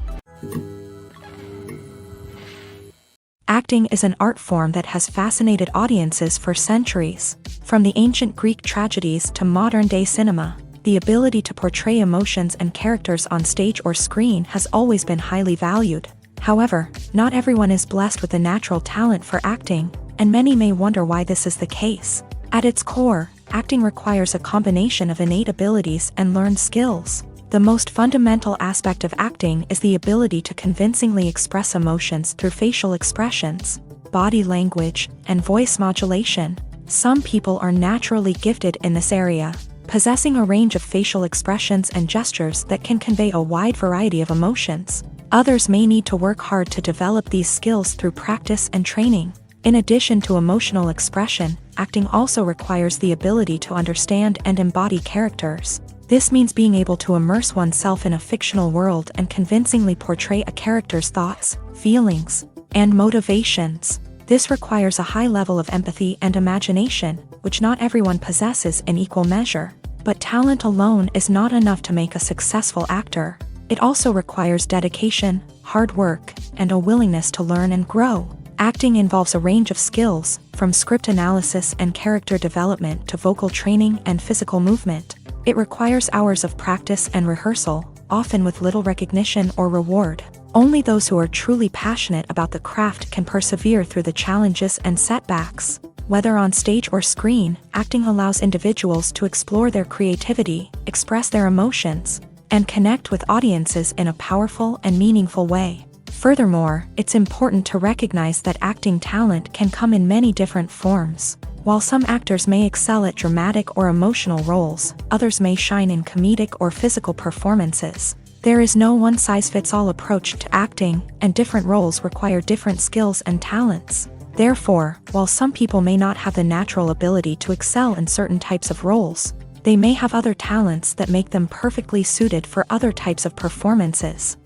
Acting is an art form that has fascinated audiences for centuries. From the ancient Greek tragedies to modern-day cinema, the ability to portray emotions and characters on stage or screen has always been highly valued. However, not everyone is blessed with a natural talent for acting, and many may wonder why this is the case. At its core, acting requires a combination of innate abilities and learned skills. The most fundamental aspect of acting is the ability to convincingly express emotions through facial expressions, body language, and voice modulation. Some people are naturally gifted in this area, possessing a range of facial expressions and gestures that can convey a wide variety of emotions. Others may need to work hard to develop these skills through practice and training. In addition to emotional expression, acting also requires the ability to understand and embody characters. This means being able to immerse oneself in a fictional world and convincingly portray a character's thoughts, feelings, and motivations. This requires a high level of empathy and imagination, which not everyone possesses in equal measure. But talent alone is not enough to make a successful actor. It also requires dedication, hard work, and a willingness to learn and grow. Acting involves a range of skills, from script analysis and character development to vocal training and physical movement. It requires hours of practice and rehearsal, often with little recognition or reward. Only those who are truly passionate about the craft can persevere through the challenges and setbacks. Whether on stage or screen, acting allows individuals to explore their creativity, express their emotions, and connect with audiences in a powerful and meaningful way. Furthermore, it's important to recognize that acting talent can come in many different forms. While some actors may excel at dramatic or emotional roles, others may shine in comedic or physical performances. There is no one-size-fits-all approach to acting, and different roles require different skills and talents. Therefore, while some people may not have the natural ability to excel in certain types of roles, they may have other talents that make them perfectly suited for other types of performances.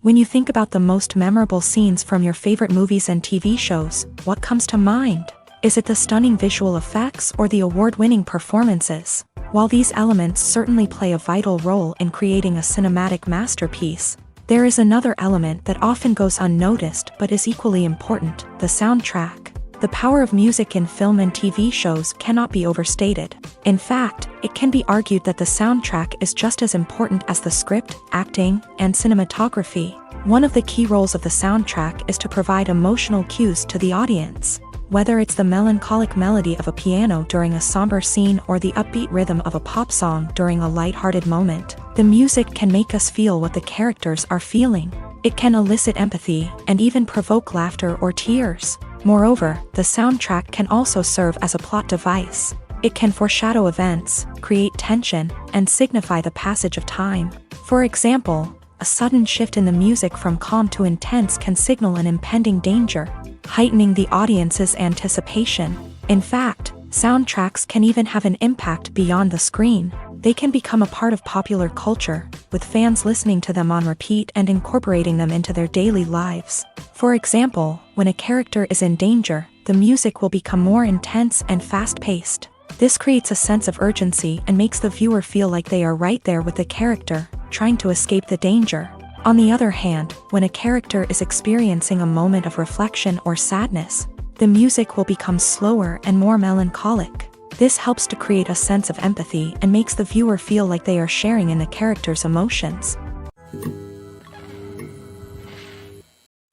When you think about the most memorable scenes from your favorite movies and TV shows, what comes to mind? Is it the stunning visual effects or the award-winning performances? While these elements certainly play a vital role in creating a cinematic masterpiece, there is another element that often goes unnoticed but is equally important: the soundtrack. The power of music in film and TV shows cannot be overstated. In fact, it can be argued that the soundtrack is just as important as the script, acting, and cinematography. One of the key roles of the soundtrack is to provide emotional cues to the audience. Whether it's the melancholic melody of a piano during a somber scene or the upbeat rhythm of a pop song during a lighthearted moment, the music can make us feel what the characters are feeling. It can elicit empathy and even provoke laughter or tears. Moreover, the soundtrack can also serve as a plot device. It can foreshadow events, create tension, and signify the passage of time. For example, a sudden shift in the music from calm to intense can signal an impending danger, heightening the audience's anticipation. In fact, soundtracks can even have an impact beyond the screen. They can become a part of popular culture, with fans listening to them on repeat and incorporating them into their daily lives. For example, when a character is in danger, the music will become more intense and fast-paced. This creates a sense of urgency and makes the viewer feel like they are right there with the character, trying to escape the danger. On the other hand, when a character is experiencing a moment of reflection or sadness, the music will become slower and more melancholic. This helps to create a sense of empathy and makes the viewer feel like they are sharing in the character's emotions.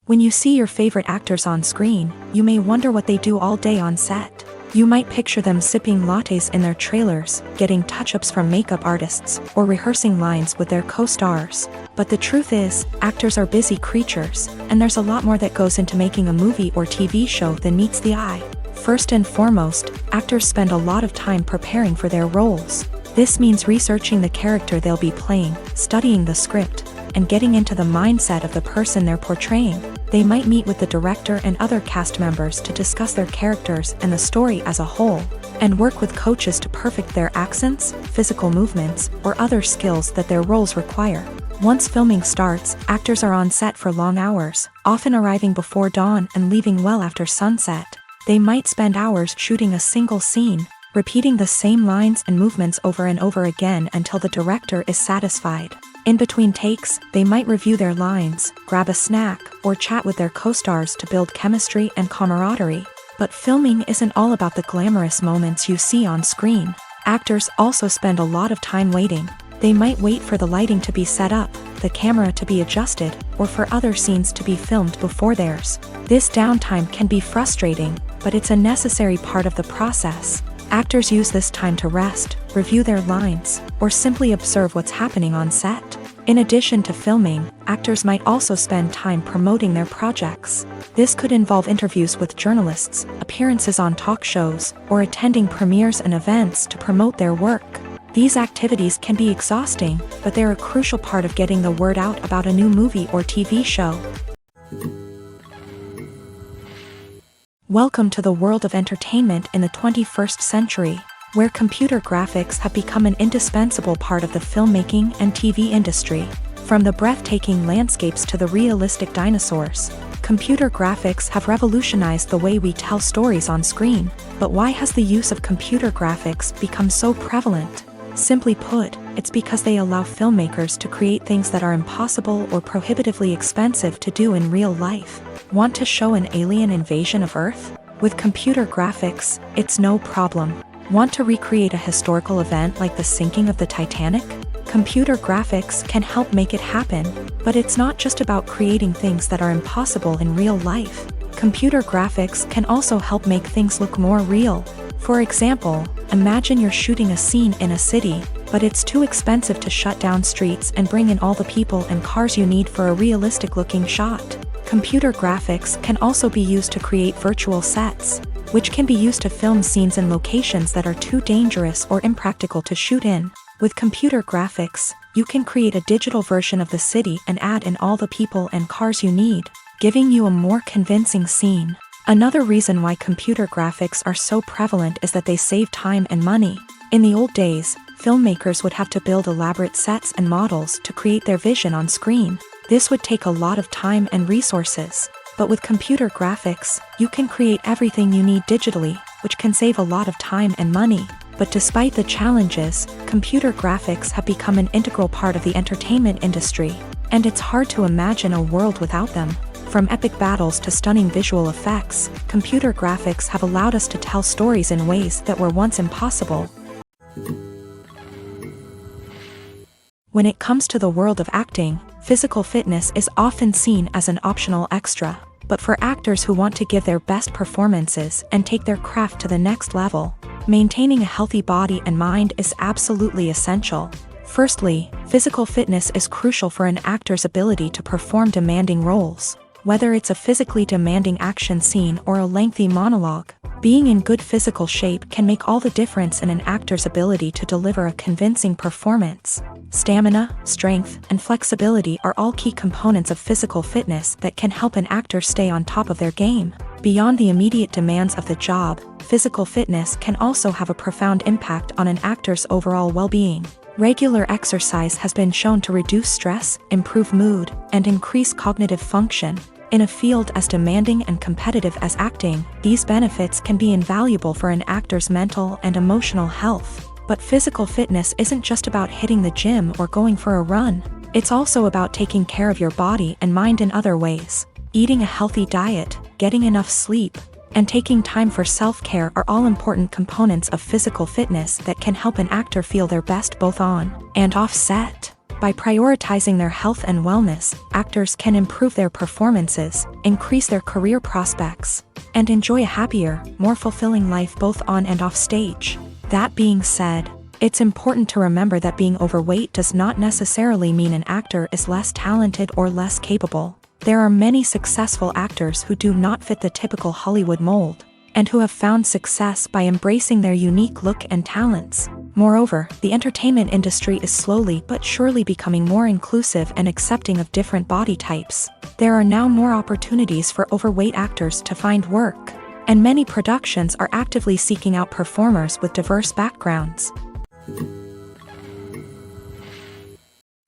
When you see your favorite actors on screen, you may wonder what they do all day on set. You might picture them sipping lattes in their trailers, getting touch-ups from makeup artists, or rehearsing lines with their co-stars. But the truth is, actors are busy creatures, and there's a lot more that goes into making a movie or TV show than meets the eye. First and foremost, actors spend a lot of time preparing for their roles. This means researching the character they'll be playing, studying the script, and getting into the mindset of the person they're portraying. They might meet with the director and other cast members to discuss their characters and the story as a whole, and work with coaches to perfect their accents, physical movements, or other skills that their roles require. Once filming starts, actors are on set for long hours, often arriving before dawn and leaving well after sunset. They might spend hours shooting a single scene, repeating the same lines and movements over and over again until the director is satisfied. In between takes, they might review their lines, grab a snack, or chat with their co-stars to build chemistry and camaraderie. But filming isn't all about the glamorous moments you see on screen. Actors also spend a lot of time waiting. They might wait for the lighting to be set up, the camera to be adjusted, or for other scenes to be filmed before theirs. This downtime can be frustrating, but it's a necessary part of the process. Actors use this time to rest, review their lines, or simply observe what's happening on set. In addition to filming, actors might also spend time promoting their projects. This could involve interviews with journalists, appearances on talk shows, or attending premieres and events to promote their work. These activities can be exhausting, but they're a crucial part of getting the word out about a new movie or TV show. Welcome to the world of entertainment in the 21st century, where computer graphics have become an indispensable part of the filmmaking and TV industry. From the breathtaking landscapes to the realistic dinosaurs, computer graphics have revolutionized the way we tell stories on screen. But why has the use of computer graphics become so prevalent? Simply put, it's because they allow filmmakers to create things that are impossible or prohibitively expensive to do in real life. Want to show an alien invasion of Earth? With computer graphics, it's no problem. Want to recreate a historical event like the sinking of the Titanic? Computer graphics can help make it happen, but it's not just about creating things that are impossible in real life. Computer graphics can also help make things look more real. For example, imagine you're shooting a scene in a city, but it's too expensive to shut down streets and bring in all the people and cars you need for a realistic-looking shot. Computer graphics can also be used to create virtual sets, which can be used to film scenes in locations that are too dangerous or impractical to shoot in. With computer graphics, you can create a digital version of the city and add in all the people and cars you need. giving you a more convincing scene. Another reason why computer graphics are so prevalent is that they save time and money. In the old days, filmmakers would have to build elaborate sets and models to create their vision on screen. This would take a lot of time and resources. But with computer graphics, you can create everything you need digitally, which can save a lot of time and money. But despite the challenges, computer graphics have become an integral part of the entertainment industry, and it's hard to imagine a world without them. From epic battles to stunning visual effects, computer graphics have allowed us to tell stories in ways that were once impossible. When it comes to the world of acting, physical fitness is often seen as an optional extra. But for actors who want to give their best performances and take their craft to the next level, maintaining a healthy body and mind is absolutely essential. Firstly, physical fitness is crucial for an actor's ability to perform demanding roles. Whether it's a physically demanding action scene or a lengthy monologue, being in good physical shape can make all the difference in an actor's ability to deliver a convincing performance. Stamina, strength, and flexibility are all key components of physical fitness that can help an actor stay on top of their game. Beyond the immediate demands of the job, physical fitness can also have a profound impact on an actor's overall well-being. Regular exercise has been shown to reduce stress, improve mood, and increase cognitive function. In a field as demanding and competitive as acting, these benefits can be invaluable for an actor's mental and emotional health. But physical fitness isn't just about hitting the gym or going for a run. It's also about taking care of your body and mind in other ways. Eating a healthy diet, getting enough sleep, and taking time for self-care are all important components of physical fitness that can help an actor feel their best both on and off set. By prioritizing their health and wellness, actors can improve their performances, increase their career prospects, and enjoy a happier, more fulfilling life both on and off stage. That being said, it's important to remember that being overweight does not necessarily mean an actor is less talented or less capable. There are many successful actors who do not fit the typical Hollywood mold, and who have found success by embracing their unique look and talents. Moreover, the entertainment industry is slowly but surely becoming more inclusive and accepting of different body types. There are now more opportunities for overweight actors to find work, and many productions are actively seeking out performers with diverse backgrounds.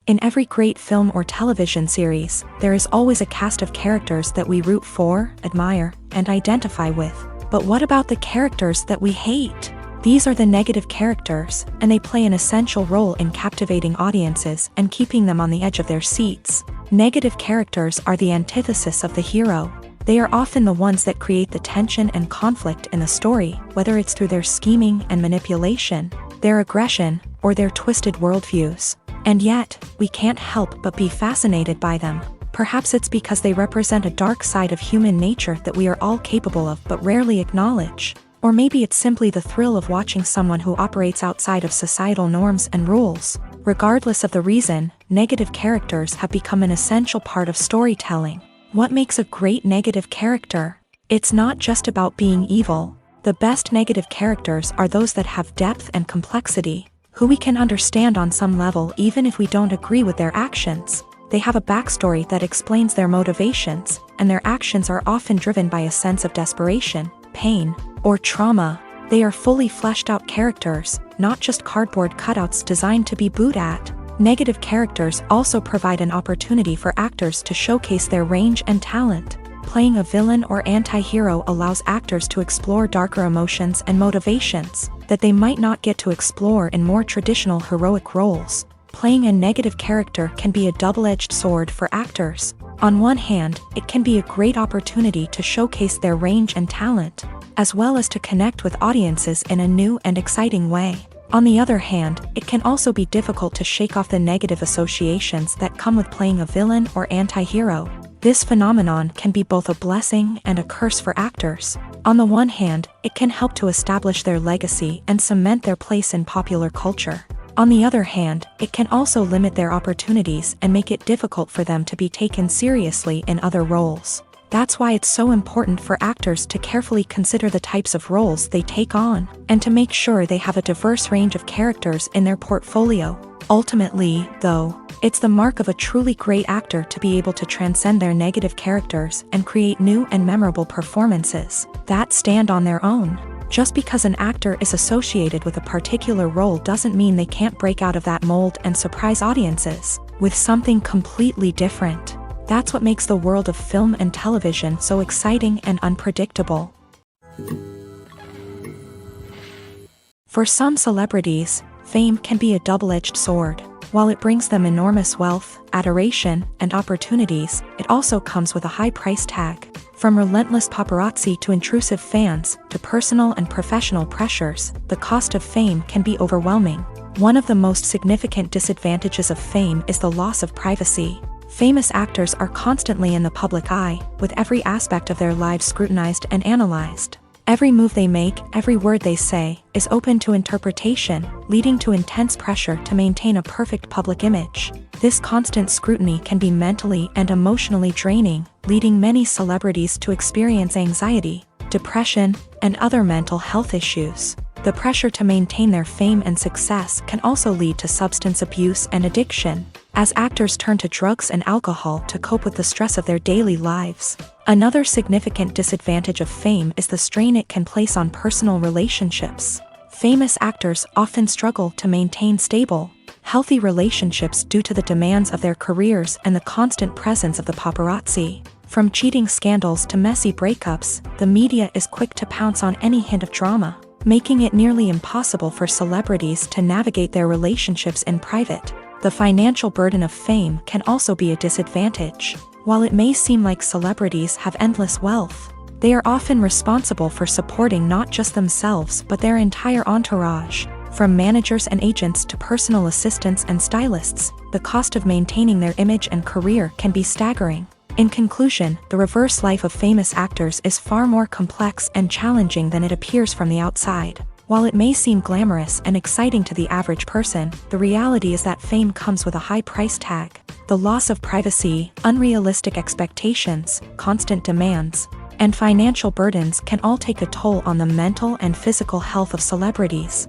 In every great film or television series, there is always a cast of characters that we root for, admire, and identify with. But what about the characters that we hate? These are the negative characters, and they play an essential role in captivating audiences and keeping them on the edge of their seats. Negative characters are the antithesis of the hero. They are often the ones that create the tension and conflict in the story, whether it's through their scheming and manipulation, their aggression, or their twisted worldviews. And yet, we can't help but be fascinated by them. Perhaps it's because they represent a dark side of human nature that we are all capable of but rarely acknowledge. Or maybe it's simply the thrill of watching someone who operates outside of societal norms and rules. Regardless of the reason, negative characters have become an essential part of storytelling. What makes a great negative character? It's not just about being evil. The best negative characters are those that have depth and complexity, who we can understand on some level even if we don't agree with their actions. They have a backstory that explains their motivations, and their actions are often driven by a sense of desperation, pain, or trauma. They are fully fleshed out characters, not just cardboard cutouts designed to be booed at. Negative characters also provide an opportunity for actors to showcase their range and talent. Playing a villain or anti-hero allows actors to explore darker emotions and motivations that they might not get to explore in more traditional heroic roles. Playing a negative character can be a double-edged sword for actors. On one hand, it can be a great opportunity to showcase their range and talent, as well as to connect with audiences in a new and exciting way. On the other hand, it can also be difficult to shake off the negative associations that come with playing a villain or anti-hero. This phenomenon can be both a blessing and a curse for actors. On the one hand, it can help to establish their legacy and cement their place in popular culture. On the other hand, it can also limit their opportunities and make it difficult for them to be taken seriously in other roles. That's why it's so important for actors to carefully consider the types of roles they take on, and to make sure they have a diverse range of characters in their portfolio. Ultimately, though, It's the mark of a truly great actor to be able to transcend their negative characters and create new and memorable performances that stand on their own. Just because an actor is associated with a particular role doesn't mean they can't break out of that mold and surprise audiences with something completely different. That's what makes the world of film and television so exciting and unpredictable. For some celebrities, fame can be a double-edged sword. While it brings them enormous wealth, adoration, and opportunities, it also comes with a high price tag. From relentless paparazzi to intrusive fans, to personal and professional pressures, the cost of fame can be overwhelming. One of the most significant disadvantages of fame is the loss of privacy. Famous actors are constantly in the public eye, with every aspect of their lives scrutinized and analyzed. Every move they make, every word they say, is open to interpretation, leading to intense pressure to maintain a perfect public image. This constant scrutiny can be mentally and emotionally draining, leading many celebrities to experience anxiety, depression, and other mental health issues. The pressure to maintain their fame and success can also lead to substance abuse and addiction, as actors turn to drugs and alcohol to cope with the stress of their daily lives. Another significant disadvantage of fame is the strain it can place on personal relationships. Famous actors often struggle to maintain stable, healthy relationships due to the demands of their careers and the constant presence of the paparazzi. From cheating scandals to messy breakups, the media is quick to pounce on any hint of drama, making it nearly impossible for celebrities to navigate their relationships in private. The financial burden of fame can also be a disadvantage. While it may seem like celebrities have endless wealth, they are often responsible for supporting not just themselves but their entire entourage. From managers and agents to personal assistants and stylists, the cost of maintaining their image and career can be staggering. In conclusion, the reverse life of famous actors is far more complex and challenging than it appears from the outside. While it may seem glamorous and exciting to the average person, the reality is that fame comes with a high price tag. The loss of privacy, unrealistic expectations, constant demands, and financial burdens can all take a toll on the mental and physical health of celebrities.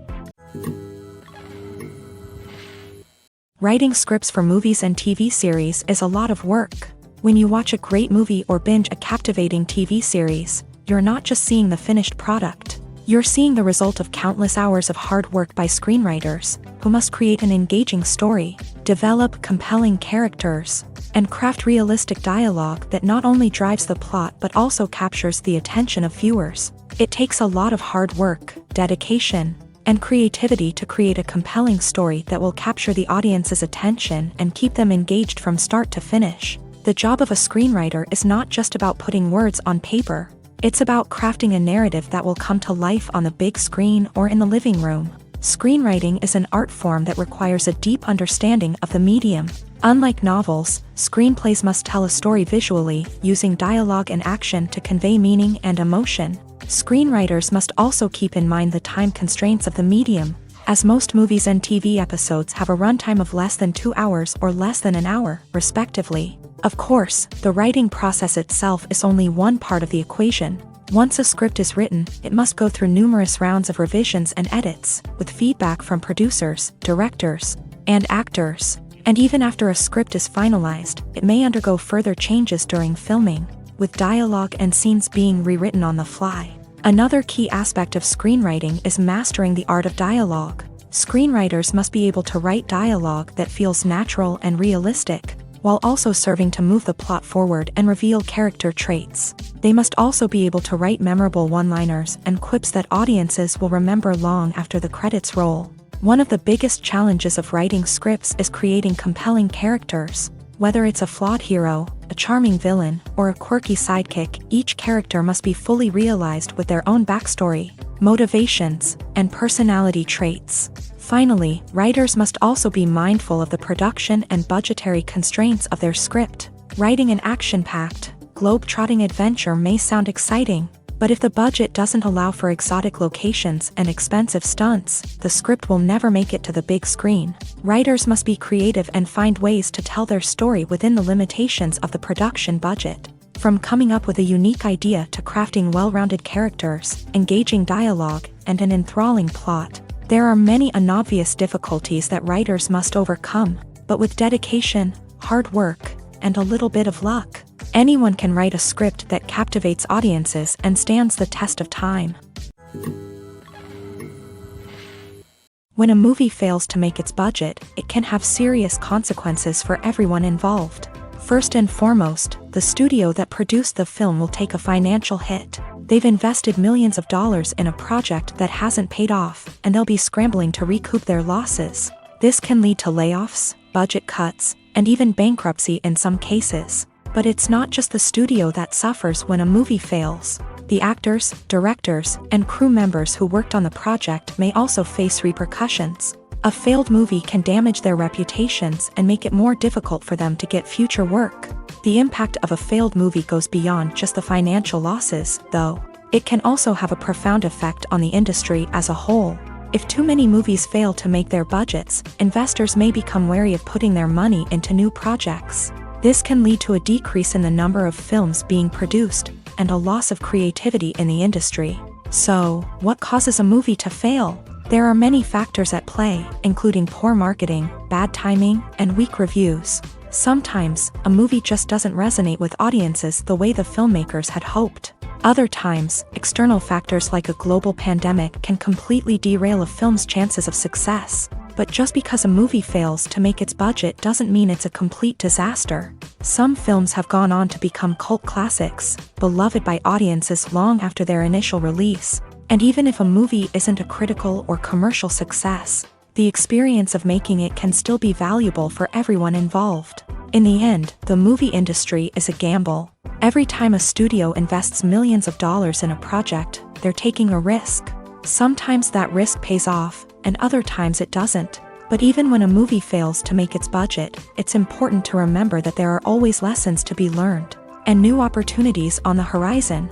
Writing scripts for movies and TV series is a lot of work. When you watch a great movie or binge a captivating TV series, you're not just seeing the finished product. You're seeing the result of countless hours of hard work by screenwriters, who must create an engaging story, develop compelling characters, and craft realistic dialogue that not only drives the plot but also captures the attention of viewers. It takes a lot of hard work, dedication, and creativity to create a compelling story that will capture the audience's attention and keep them engaged from start to finish. The job of a screenwriter is not just about putting words on paper. It's about crafting a narrative that will come to life on the big screen or in the living room. Screenwriting is an art form that requires a deep understanding of the medium. Unlike novels, screenplays must tell a story visually, using dialogue and action to convey meaning and emotion. Screenwriters must also keep in mind the time constraints of the medium, as most movies and TV episodes have a runtime of less than 2 hours or less than an hour, respectively. Of course, the writing process itself is only one part of the equation. Once a script is written, it must go through numerous rounds of revisions and edits, with feedback from producers, directors, and actors. And even after a script is finalized, it may undergo further changes during filming, with dialogue and scenes being rewritten on the fly. Another key aspect of screenwriting is mastering the art of dialogue. Screenwriters must be able to write dialogue that feels natural and realistic, while also serving to move the plot forward and reveal character traits. They must also be able to write memorable one-liners and quips that audiences will remember long after the credits roll. One of the biggest challenges of writing scripts is creating compelling characters. Whether it's a flawed hero, a charming villain, or a quirky sidekick, each character must be fully realized with their own backstory, motivations, and personality traits. Finally, writers must also be mindful of the production and budgetary constraints of their script. Writing an action-packed, globe-trotting adventure may sound exciting, but if the budget doesn't allow for exotic locations and expensive stunts, the script will never make it to the big screen. Writers must be creative and find ways to tell their story within the limitations of the production budget. From coming up with a unique idea to crafting well-rounded characters, engaging dialogue, and an enthralling plot, there are many unobvious difficulties that writers must overcome. But with dedication, hard work, and a little bit of luck, anyone can write a script that captivates audiences and stands the test of time. When a movie fails to make its budget, it can have serious consequences for everyone involved. First and foremost, the studio that produced the film will take a financial hit. They've invested millions of dollars in a project that hasn't paid off, and they'll be scrambling to recoup their losses. This can lead to layoffs, budget cuts, and even bankruptcy in some cases. But it's not just the studio that suffers when a movie fails. The actors, directors, and crew members who worked on the project may also face repercussions. A failed movie can damage their reputations and make it more difficult for them to get future work. The impact of a failed movie goes beyond just the financial losses, though. It can also have a profound effect on the industry as a whole. If too many movies fail to make their budgets, investors may become wary of putting their money into new projects. This can lead to a decrease in the number of films being produced, and a loss of creativity in the industry. So, what causes a movie to fail? There are many factors at play, including poor marketing, bad timing, and weak reviews. Sometimes, a movie just doesn't resonate with audiences the way the filmmakers had hoped. Other times, external factors like a global pandemic can completely derail a film's chances of success. But just because a movie fails to make its budget doesn't mean it's a complete disaster. Some films have gone on to become cult classics, beloved by audiences long after their initial release. And even if a movie isn't a critical or commercial success, the experience of making it can still be valuable for everyone involved. In the end, the movie industry is a gamble. Every time a studio invests millions of dollars in a project, they're taking a risk. Sometimes that risk pays off, and other times it doesn't. But even when a movie fails to make its budget, it's important to remember that there are always lessons to be learned, and new opportunities on the horizon.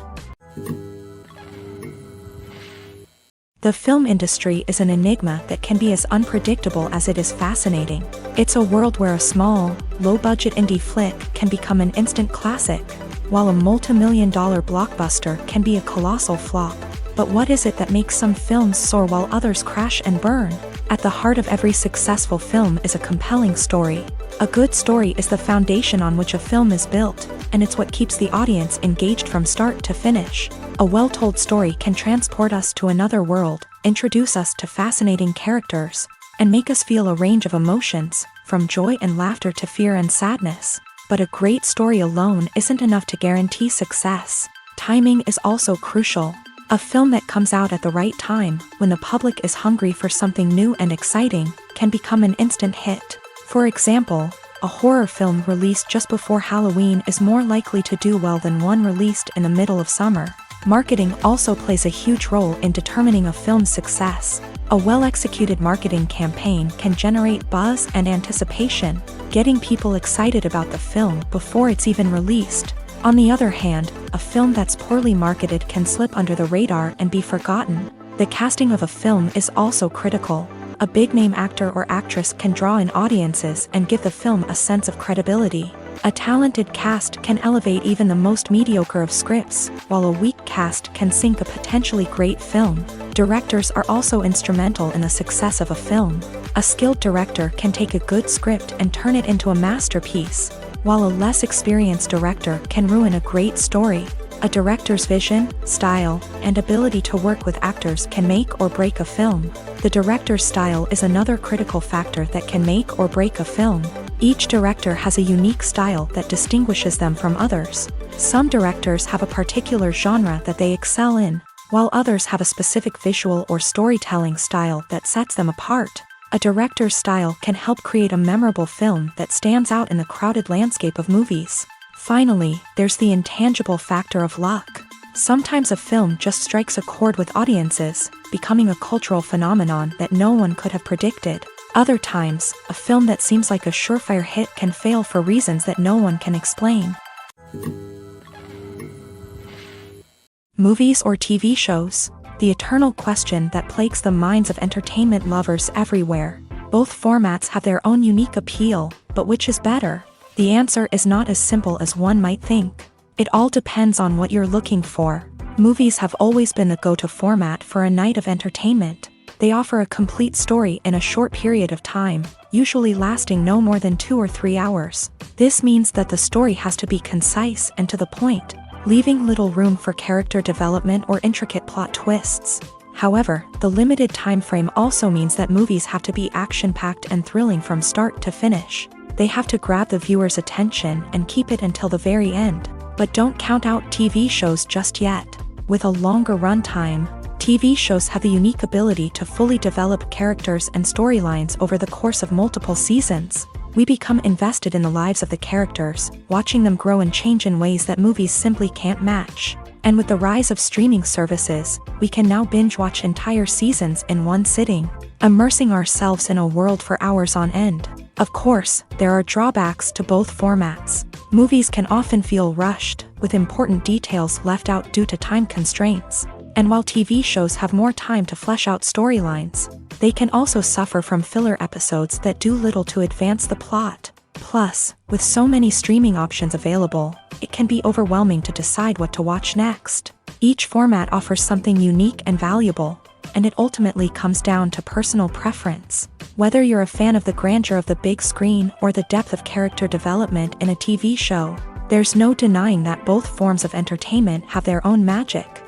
The film industry is an enigma that can be as unpredictable as it is fascinating. It's a world where a small, low-budget indie flick can become an instant classic, while a multi-million-dollar blockbuster can be a colossal flop. But what is it that makes some films soar while others crash and burn? At the heart of every successful film is a compelling story. A good story is the foundation on which a film is built, and it's what keeps the audience engaged from start to finish. A well-told story can transport us to another world, introduce us to fascinating characters, and make us feel a range of emotions, from joy and laughter to fear and sadness. But a great story alone isn't enough to guarantee success. Timing is also crucial. A film that comes out at the right time, when the public is hungry for something new and exciting, can become an instant hit. For example, a horror film released just before Halloween is more likely to do well than one released in the middle of summer. Marketing also plays a huge role in determining a film's success. A well-executed marketing campaign can generate buzz and anticipation, getting people excited about the film before it's even released. On the other hand, a film that's poorly marketed can slip under the radar and be forgotten. The casting of a film is also critical. A big-name actor or actress can draw in audiences and give the film a sense of credibility. A talented cast can elevate even the most mediocre of scripts, while a weak cast can sink a potentially great film. Directors are also instrumental in the success of a film. A skilled director can take a good script and turn it into a masterpiece, while a less experienced director can ruin a great story. A director's vision, style, and ability to work with actors can make or break a film. The director's style is another critical factor that can make or break a film. Each director has a unique style that distinguishes them from others. Some directors have a particular genre that they excel in, while others have a specific visual or storytelling style that sets them apart. A director's style can help create a memorable film that stands out in the crowded landscape of movies. Finally, there's the intangible factor of luck. Sometimes a film just strikes a chord with audiences, becoming a cultural phenomenon that no one could have predicted. Other times, a film that seems like a surefire hit can fail for reasons that no one can explain. Movies or TV shows? The eternal question that plagues the minds of entertainment lovers everywhere. Both formats have their own unique appeal, but which is better? The answer is not as simple as one might think. It all depends on what you're looking for. Movies have always been the go-to format for a night of entertainment. They offer a complete story in a short period of time, usually lasting no more than 2 or 3 hours. This means that the story has to be concise and to the point, leaving little room for character development or intricate plot twists. However, the limited time frame also means that movies have to be action-packed and thrilling from start to finish. They have to grab the viewer's attention and keep it until the very end. But don't count out TV shows just yet. With a longer runtime, TV shows have the unique ability to fully develop characters and storylines over the course of multiple seasons. We become invested in the lives of the characters, watching them grow and change in ways that movies simply can't match. And with the rise of streaming services, we can now binge-watch entire seasons in one sitting, immersing ourselves in a world for hours on end. Of course, there are drawbacks to both formats. Movies can often feel rushed, with important details left out due to time constraints. And while TV shows have more time to flesh out storylines, they can also suffer from filler episodes that do little to advance the plot. Plus, with so many streaming options available, it can be overwhelming to decide what to watch next. Each format offers something unique and valuable, and it ultimately comes down to personal preference. Whether you're a fan of the grandeur of the big screen or the depth of character development in a TV show, there's no denying that both forms of entertainment have their own magic.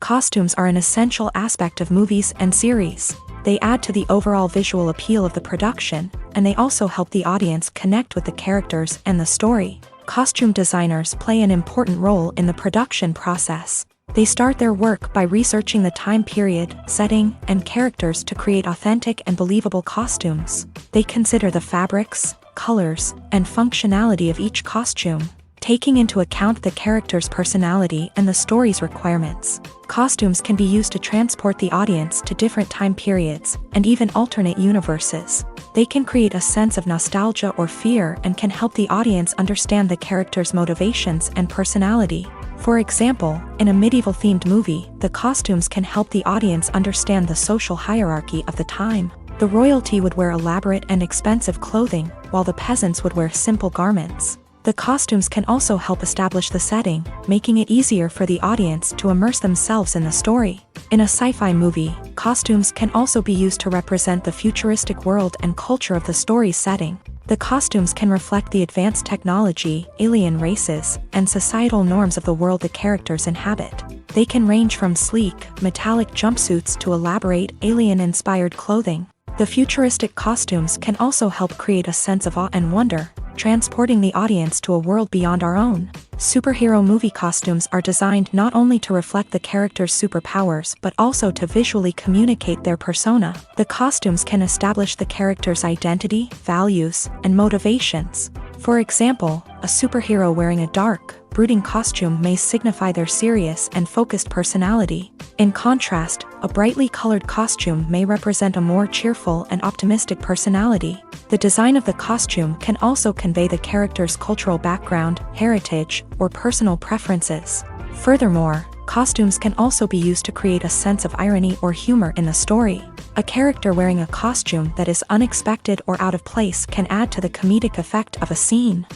Costumes are an essential aspect of movies and series. They add to the overall visual appeal of the production, and they also help the audience connect with the characters and the story. Costume designers play an important role in the production process. They start their work by researching the time period, setting, and characters to create authentic and believable costumes. They consider the fabrics, colors, and functionality of each costume, taking into account the character's personality and the story's requirements. Costumes can be used to transport the audience to different time periods and even alternate universes. They can create a sense of nostalgia or fear and can help the audience understand the character's motivations and personality. For example, in a medieval-themed movie, the costumes can help the audience understand the social hierarchy of the time. The royalty would wear elaborate and expensive clothing, while the peasants would wear simple garments. The costumes can also help establish the setting, making it easier for the audience to immerse themselves in the story. In a sci-fi movie, costumes can also be used to represent the futuristic world and culture of the story's setting. The costumes can reflect the advanced technology, alien races, and societal norms of the world the characters inhabit. They can range from sleek, metallic jumpsuits to elaborate, alien-inspired clothing. The futuristic costumes can also help create a sense of awe and wonder, transporting the audience to a world beyond our own. Superhero movie costumes are designed not only to reflect the character's superpowers but also to visually communicate their persona. The costumes can establish the character's identity, values, and motivations. For example, a superhero wearing a dark, brooding costume may signify their serious and focused personality. In contrast, a brightly colored costume may represent a more cheerful and optimistic personality. The design of the costume can also convey the character's cultural background, heritage, or personal preferences. Furthermore, costumes can also be used to create a sense of irony or humor in the story. A character wearing a costume that is unexpected or out of place can add to the comedic effect of a scene.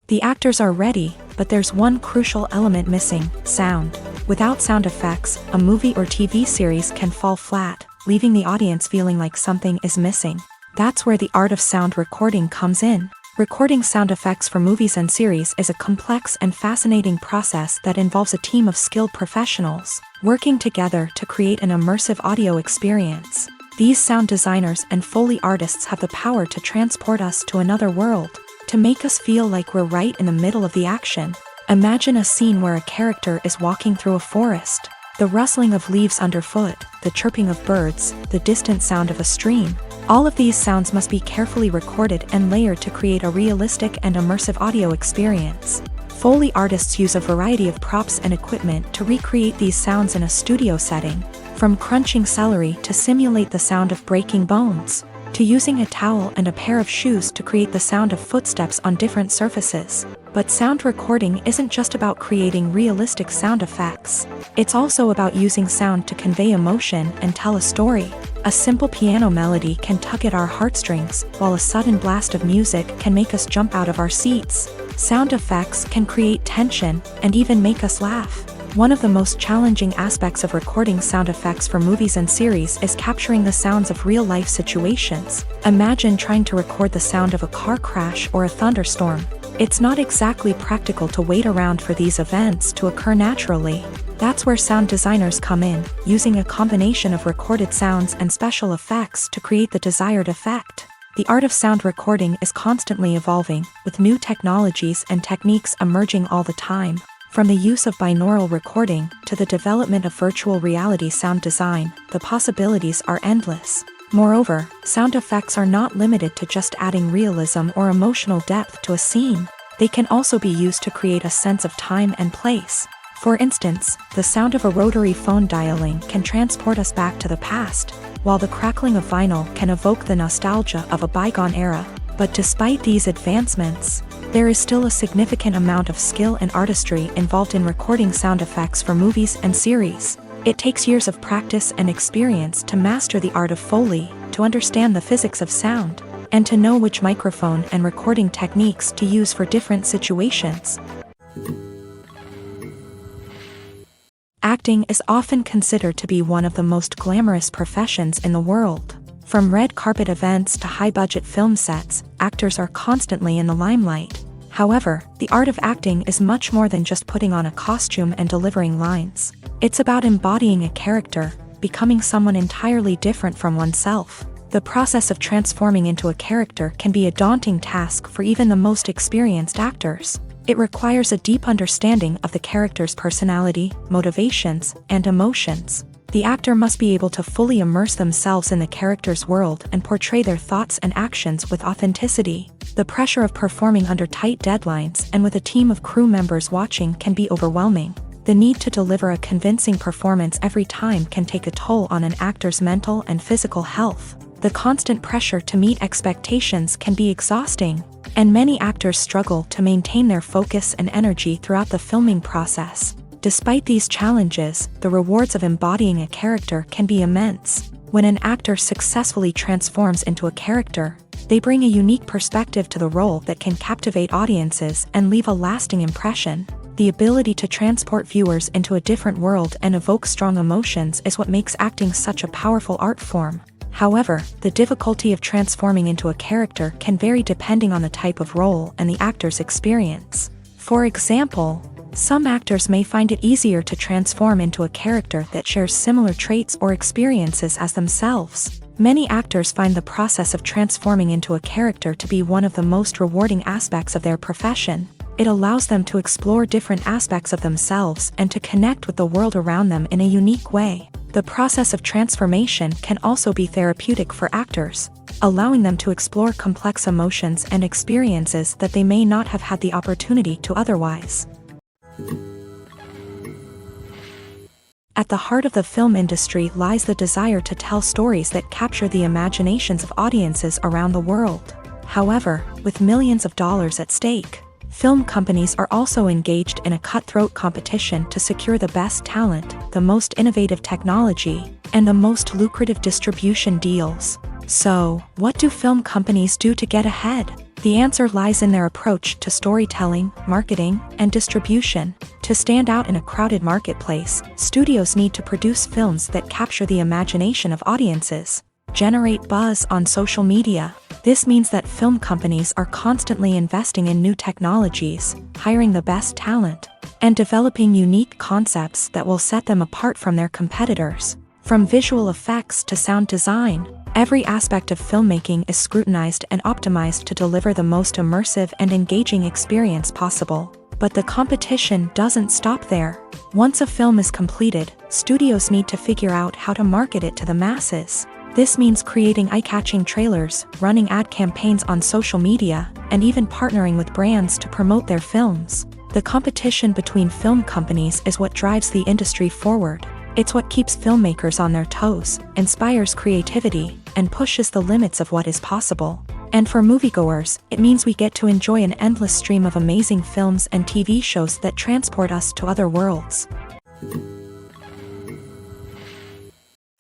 The actors are ready, but there's one crucial element missing: sound. Without sound effects, a movie or TV series can fall flat, leaving the audience feeling like something is missing. That's where the art of sound recording comes in. Recording sound effects for movies and series is a complex and fascinating process that involves a team of skilled professionals working together to create an immersive audio experience. These sound designers and Foley artists have the power to transport us to another world, to make us feel like we're right in the middle of the action. Imagine a scene where a character is walking through a forest. The rustling of leaves underfoot, the chirping of birds, the distant sound of a stream. All of these sounds must be carefully recorded and layered to create a realistic and immersive audio experience. Foley artists use a variety of props and equipment to recreate these sounds in a studio setting, from crunching celery to simulate the sound of breaking bones, to using a towel and a pair of shoes to create the sound of footsteps on different surfaces. But sound recording isn't just about creating realistic sound effects. It's also about using sound to convey emotion and tell a story. A simple piano melody can tug at our heartstrings, while a sudden blast of music can make us jump out of our seats. Sound effects can create tension and even make us laugh. One of the most challenging aspects of recording sound effects for movies and series is capturing the sounds of real-life situations. Imagine trying to record the sound of a car crash or a thunderstorm. It's not exactly practical to wait around for these events to occur naturally. That's where sound designers come in, using a combination of recorded sounds and special effects to create the desired effect. The art of sound recording is constantly evolving, with new technologies and techniques emerging all the time. From the use of binaural recording to the development of virtual reality sound design, the possibilities are endless. Moreover, sound effects are not limited to just adding realism or emotional depth to a scene. They can also be used to create a sense of time and place. For instance, the sound of a rotary phone dialing can transport us back to the past, while the crackling of vinyl can evoke the nostalgia of a bygone era. But despite these advancements, there is still a significant amount of skill and artistry involved in recording sound effects for movies and series. It takes years of practice and experience to master the art of Foley, to understand the physics of sound, and to know which microphone and recording techniques to use for different situations. Acting is often considered to be one of the most glamorous professions in the world. From red carpet events to high-budget film sets, actors are constantly in the limelight. However, the art of acting is much more than just putting on a costume and delivering lines. It's about embodying a character, becoming someone entirely different from oneself. The process of transforming into a character can be a daunting task for even the most experienced actors. It requires a deep understanding of the character's personality, motivations, and emotions. The actor must be able to fully immerse themselves in the character's world and portray their thoughts and actions with authenticity. The pressure of performing under tight deadlines and with a team of crew members watching can be overwhelming. The need to deliver a convincing performance every time can take a toll on an actor's mental and physical health. The constant pressure to meet expectations can be exhausting, and many actors struggle to maintain their focus and energy throughout the filming process. Despite these challenges, the rewards of embodying a character can be immense. When an actor successfully transforms into a character, they bring a unique perspective to the role that can captivate audiences and leave a lasting impression. The ability to transport viewers into a different world and evoke strong emotions is what makes acting such a powerful art form. However, the difficulty of transforming into a character can vary depending on the type of role and the actor's experience. For example, some actors may find it easier to transform into a character that shares similar traits or experiences as themselves. Many actors find the process of transforming into a character to be one of the most rewarding aspects of their profession. It allows them to explore different aspects of themselves and to connect with the world around them in a unique way. The process of transformation can also be therapeutic for actors, allowing them to explore complex emotions and experiences that they may not have had the opportunity to otherwise. At the heart of the film industry lies the desire to tell stories that capture the imaginations of audiences around the world. However, with millions of dollars at stake, film companies are also engaged in a cutthroat competition to secure the best talent, the most innovative technology, and the most lucrative distribution deals. So, what do film companies do to get ahead? The answer lies in their approach to storytelling, marketing, and distribution. To stand out in a crowded marketplace, studios need to produce films that capture the imagination of audiences, generate buzz on social media. This means that film companies are constantly investing in new technologies, hiring the best talent, and developing unique concepts that will set them apart from their competitors. From visual effects to sound design, every aspect of filmmaking is scrutinized and optimized to deliver the most immersive and engaging experience possible. But the competition doesn't stop there. Once a film is completed, studios need to figure out how to market it to the masses. This means creating eye-catching trailers, running ad campaigns on social media, and even partnering with brands to promote their films. The competition between film companies is what drives the industry forward. It's what keeps filmmakers on their toes, inspires creativity, and pushes the limits of what is possible. And for moviegoers, it means we get to enjoy an endless stream of amazing films and TV shows that transport us to other worlds.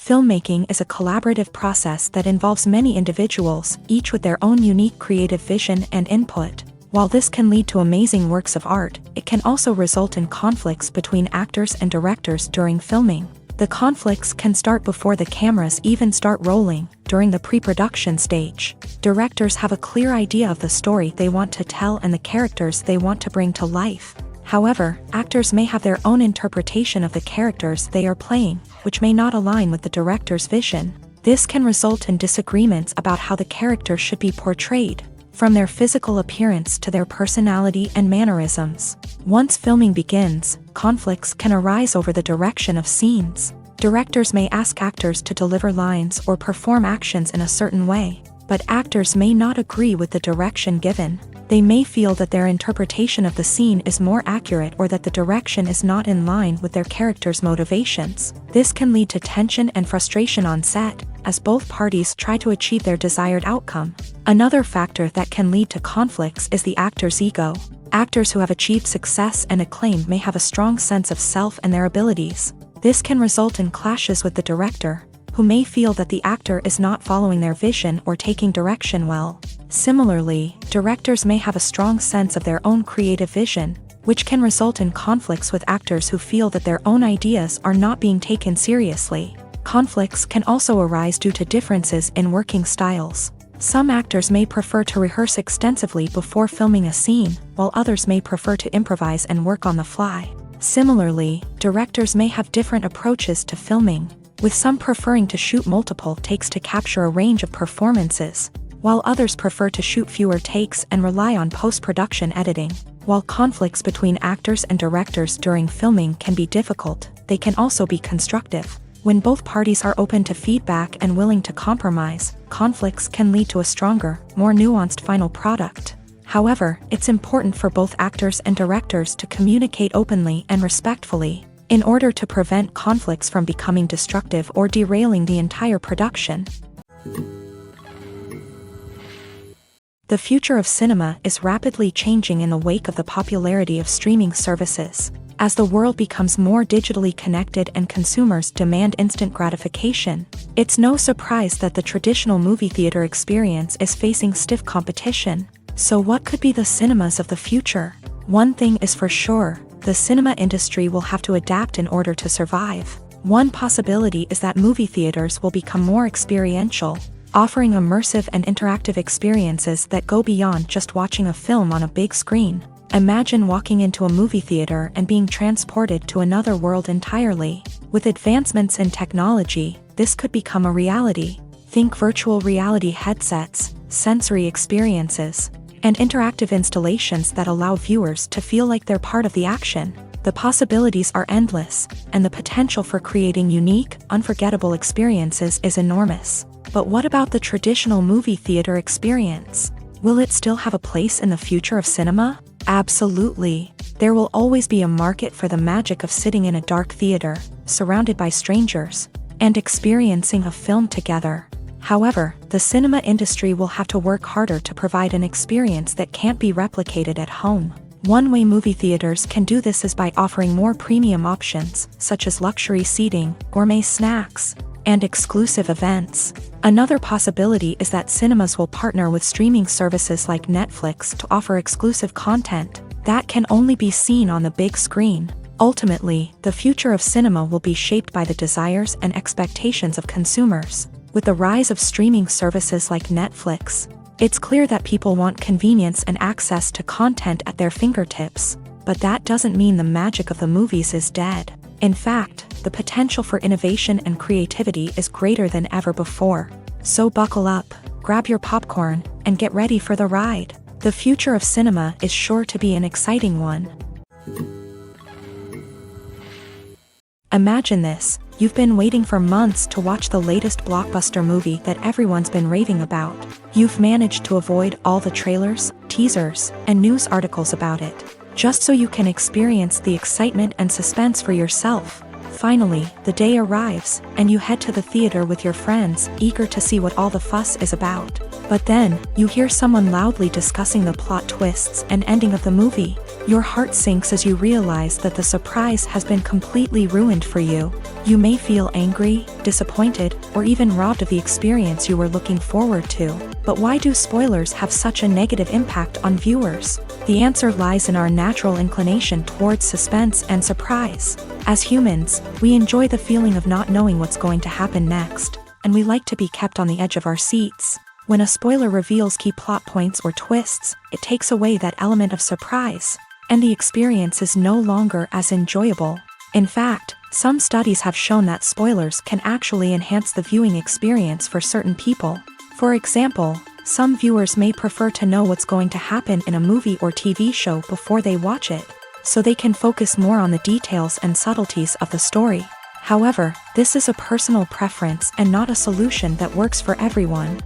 Filmmaking is a collaborative process that involves many individuals, each with their own unique creative vision and input. While this can lead to amazing works of art, it can also result in conflicts between actors and directors during filming. The conflicts can start before the cameras even start rolling, during the pre-production stage. Directors have a clear idea of the story they want to tell and the characters they want to bring to life. However, actors may have their own interpretation of the characters they are playing, which may not align with the director's vision. This can result in disagreements about how the character should be portrayed, from their physical appearance to their personality and mannerisms. Once filming begins, conflicts can arise over the direction of scenes. Directors may ask actors to deliver lines or perform actions in a certain way, but actors may not agree with the direction given. They may feel that their interpretation of the scene is more accurate or that the direction is not in line with their character's motivations. This can lead to tension and frustration on set, as both parties try to achieve their desired outcome. Another factor that can lead to conflicts is the actor's ego. Actors who have achieved success and acclaim may have a strong sense of self and their abilities. This can result in clashes with the director, who may feel that the actor is not following their vision or taking direction well. Similarly, directors may have a strong sense of their own creative vision, which can result in conflicts with actors who feel that their own ideas are not being taken seriously. Conflicts can also arise due to differences in working styles. Some actors may prefer to rehearse extensively before filming a scene, while others may prefer to improvise and work on the fly. Similarly, directors may have different approaches to filming, with some preferring to shoot multiple takes to capture a range of performances, while others prefer to shoot fewer takes and rely on post-production editing. While conflicts between actors and directors during filming can be difficult, they can also be constructive. When both parties are open to feedback and willing to compromise, conflicts can lead to a stronger, more nuanced final product. However, it's important for both actors and directors to communicate openly and respectfully, in order to prevent conflicts from becoming destructive or derailing the entire production. The future of cinema is rapidly changing in the wake of the popularity of streaming services. As the world becomes more digitally connected and consumers demand instant gratification, it's no surprise that the traditional movie theater experience is facing stiff competition. So what could be the cinemas of the future? One thing is for sure, the cinema industry will have to adapt in order to survive. One possibility is that movie theaters will become more experiential, offering immersive and interactive experiences that go beyond just watching a film on a big screen. Imagine walking into a movie theater and being transported to another world entirely. With advancements in technology, this could become a reality. Think virtual reality headsets, sensory experiences, and interactive installations that allow viewers to feel like they're part of the action. The possibilities are endless, and the potential for creating unique, unforgettable experiences is enormous. But what about the traditional movie theater experience? Will it still have a place in the future of cinema? Absolutely. There will always be a market for the magic of sitting in a dark theater, surrounded by strangers, and experiencing a film together. However, the cinema industry will have to work harder to provide an experience that can't be replicated at home. One way movie theaters can do this is by offering more premium options, such as luxury seating, gourmet snacks, and exclusive events. Another possibility is that cinemas will partner with streaming services like Netflix to offer exclusive content that can only be seen on the big screen. Ultimately, the future of cinema will be shaped by the desires and expectations of consumers. With the rise of streaming services like Netflix, it's clear that people want convenience and access to content at their fingertips. But that doesn't mean the magic of the movies is dead. In fact, the potential for innovation and creativity is greater than ever before. So buckle up, grab your popcorn, and get ready for the ride. The future of cinema is sure to be an exciting one. Imagine this. You've been waiting for months to watch the latest blockbuster movie that everyone's been raving about. You've managed to avoid all the trailers, teasers, and news articles about it, just so you can experience the excitement and suspense for yourself. Finally, the day arrives, and you head to the theater with your friends, eager to see what all the fuss is about. But then, you hear someone loudly discussing the plot twists and ending of the movie. Your heart sinks as you realize that the surprise has been completely ruined for you. You may feel angry, disappointed, or even robbed of the experience you were looking forward to. But why do spoilers have such a negative impact on viewers? The answer lies in our natural inclination towards suspense and surprise. As humans, we enjoy the feeling of not knowing what's going to happen next, and we like to be kept on the edge of our seats. When a spoiler reveals key plot points or twists, it takes away that element of surprise, and the experience is no longer as enjoyable. In fact, some studies have shown that spoilers can actually enhance the viewing experience for certain people. For example, some viewers may prefer to know what's going to happen in a movie or TV show before they watch it, so they can focus more on the details and subtleties of the story. However, this is a personal preference and not a solution that works for everyone.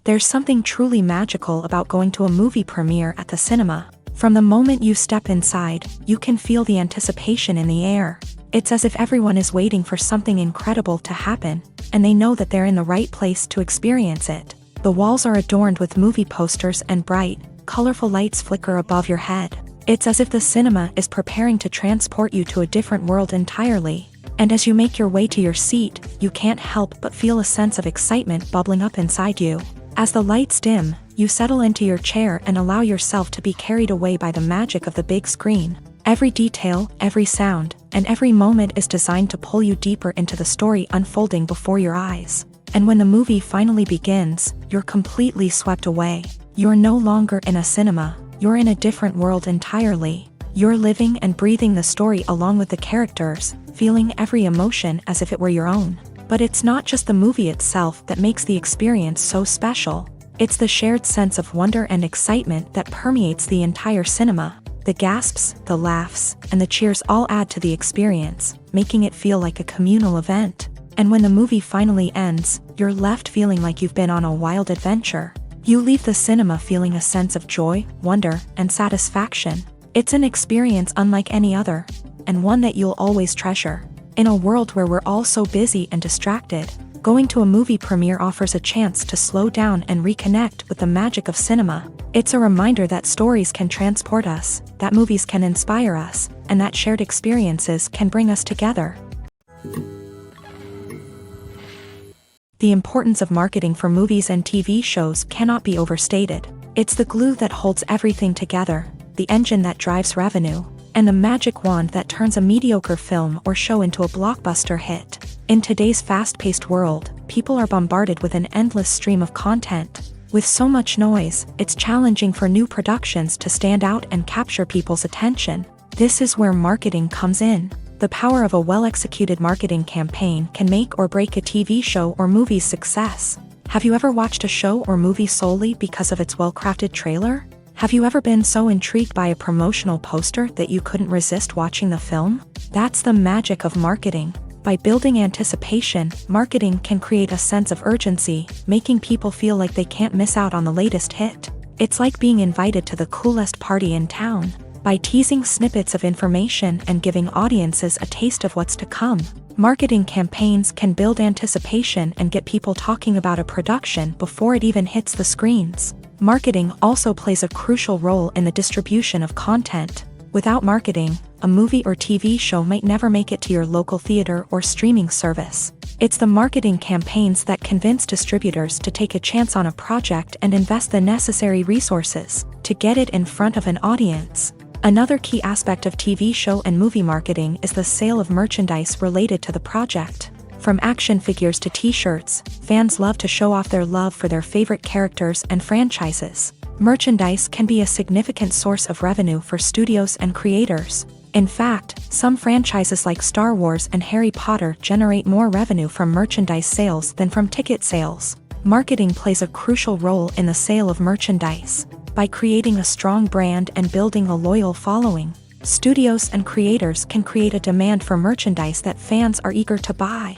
There's something truly magical about going to a movie premiere at the cinema. From the moment you step inside, you can feel the anticipation in the air. It's as if everyone is waiting for something incredible to happen, and they know that they're in the right place to experience it. The walls are adorned with movie posters and bright, colorful lights flicker above your head. It's as if the cinema is preparing to transport you to a different world entirely. And as you make your way to your seat, you can't help but feel a sense of excitement bubbling up inside you. As the lights dim, you settle into your chair and allow yourself to be carried away by the magic of the big screen. Every detail, every sound, and every moment is designed to pull you deeper into the story unfolding before your eyes. And when the movie finally begins, you're completely swept away. You're no longer in a cinema, you're in a different world entirely. You're living and breathing the story along with the characters, feeling every emotion as if it were your own. But it's not just the movie itself that makes the experience so special. It's the shared sense of wonder and excitement that permeates the entire cinema. The gasps, the laughs, and the cheers all add to the experience, making it feel like a communal event. And when the movie finally ends, you're left feeling like you've been on a wild adventure. You leave the cinema feeling a sense of joy, wonder, and satisfaction. It's an experience unlike any other, and one that you'll always treasure. In a world where we're all so busy and distracted, going to a movie premiere offers a chance to slow down and reconnect with the magic of cinema. It's a reminder that stories can transport us, that movies can inspire us, and that shared experiences can bring us together. The importance of marketing for movies and TV shows cannot be overstated. It's the glue that holds everything together, the engine that drives revenue, and the magic wand that turns a mediocre film or show into a blockbuster hit. In today's fast-paced world, people are bombarded with an endless stream of content. With so much noise, it's challenging for new productions to stand out and capture people's attention. This is where marketing comes in. The power of a well-executed marketing campaign can make or break a TV show or movie's success. Have you ever watched a show or movie solely because of its well-crafted trailer? Have you ever been so intrigued by a promotional poster that you couldn't resist watching the film? That's the magic of marketing. By building anticipation, marketing can create a sense of urgency, making people feel like they can't miss out on the latest hit. It's like being invited to the coolest party in town. By teasing snippets of information and giving audiences a taste of what's to come, marketing campaigns can build anticipation and get people talking about a production before it even hits the screens. Marketing also plays a crucial role in the distribution of content. Without marketing, a movie or TV show might never make it to your local theater or streaming service. It's the marketing campaigns that convince distributors to take a chance on a project and invest the necessary resources to get it in front of an audience. Another key aspect of TV show and movie marketing is the sale of merchandise related to the project. From action figures to t-shirts, fans love to show off their love for their favorite characters and franchises. Merchandise can be a significant source of revenue for studios and creators. In fact, some franchises like Star Wars and Harry Potter generate more revenue from merchandise sales than from ticket sales. Marketing plays a crucial role in the sale of merchandise. By creating a strong brand and building a loyal following, studios and creators can create a demand for merchandise that fans are eager to buy.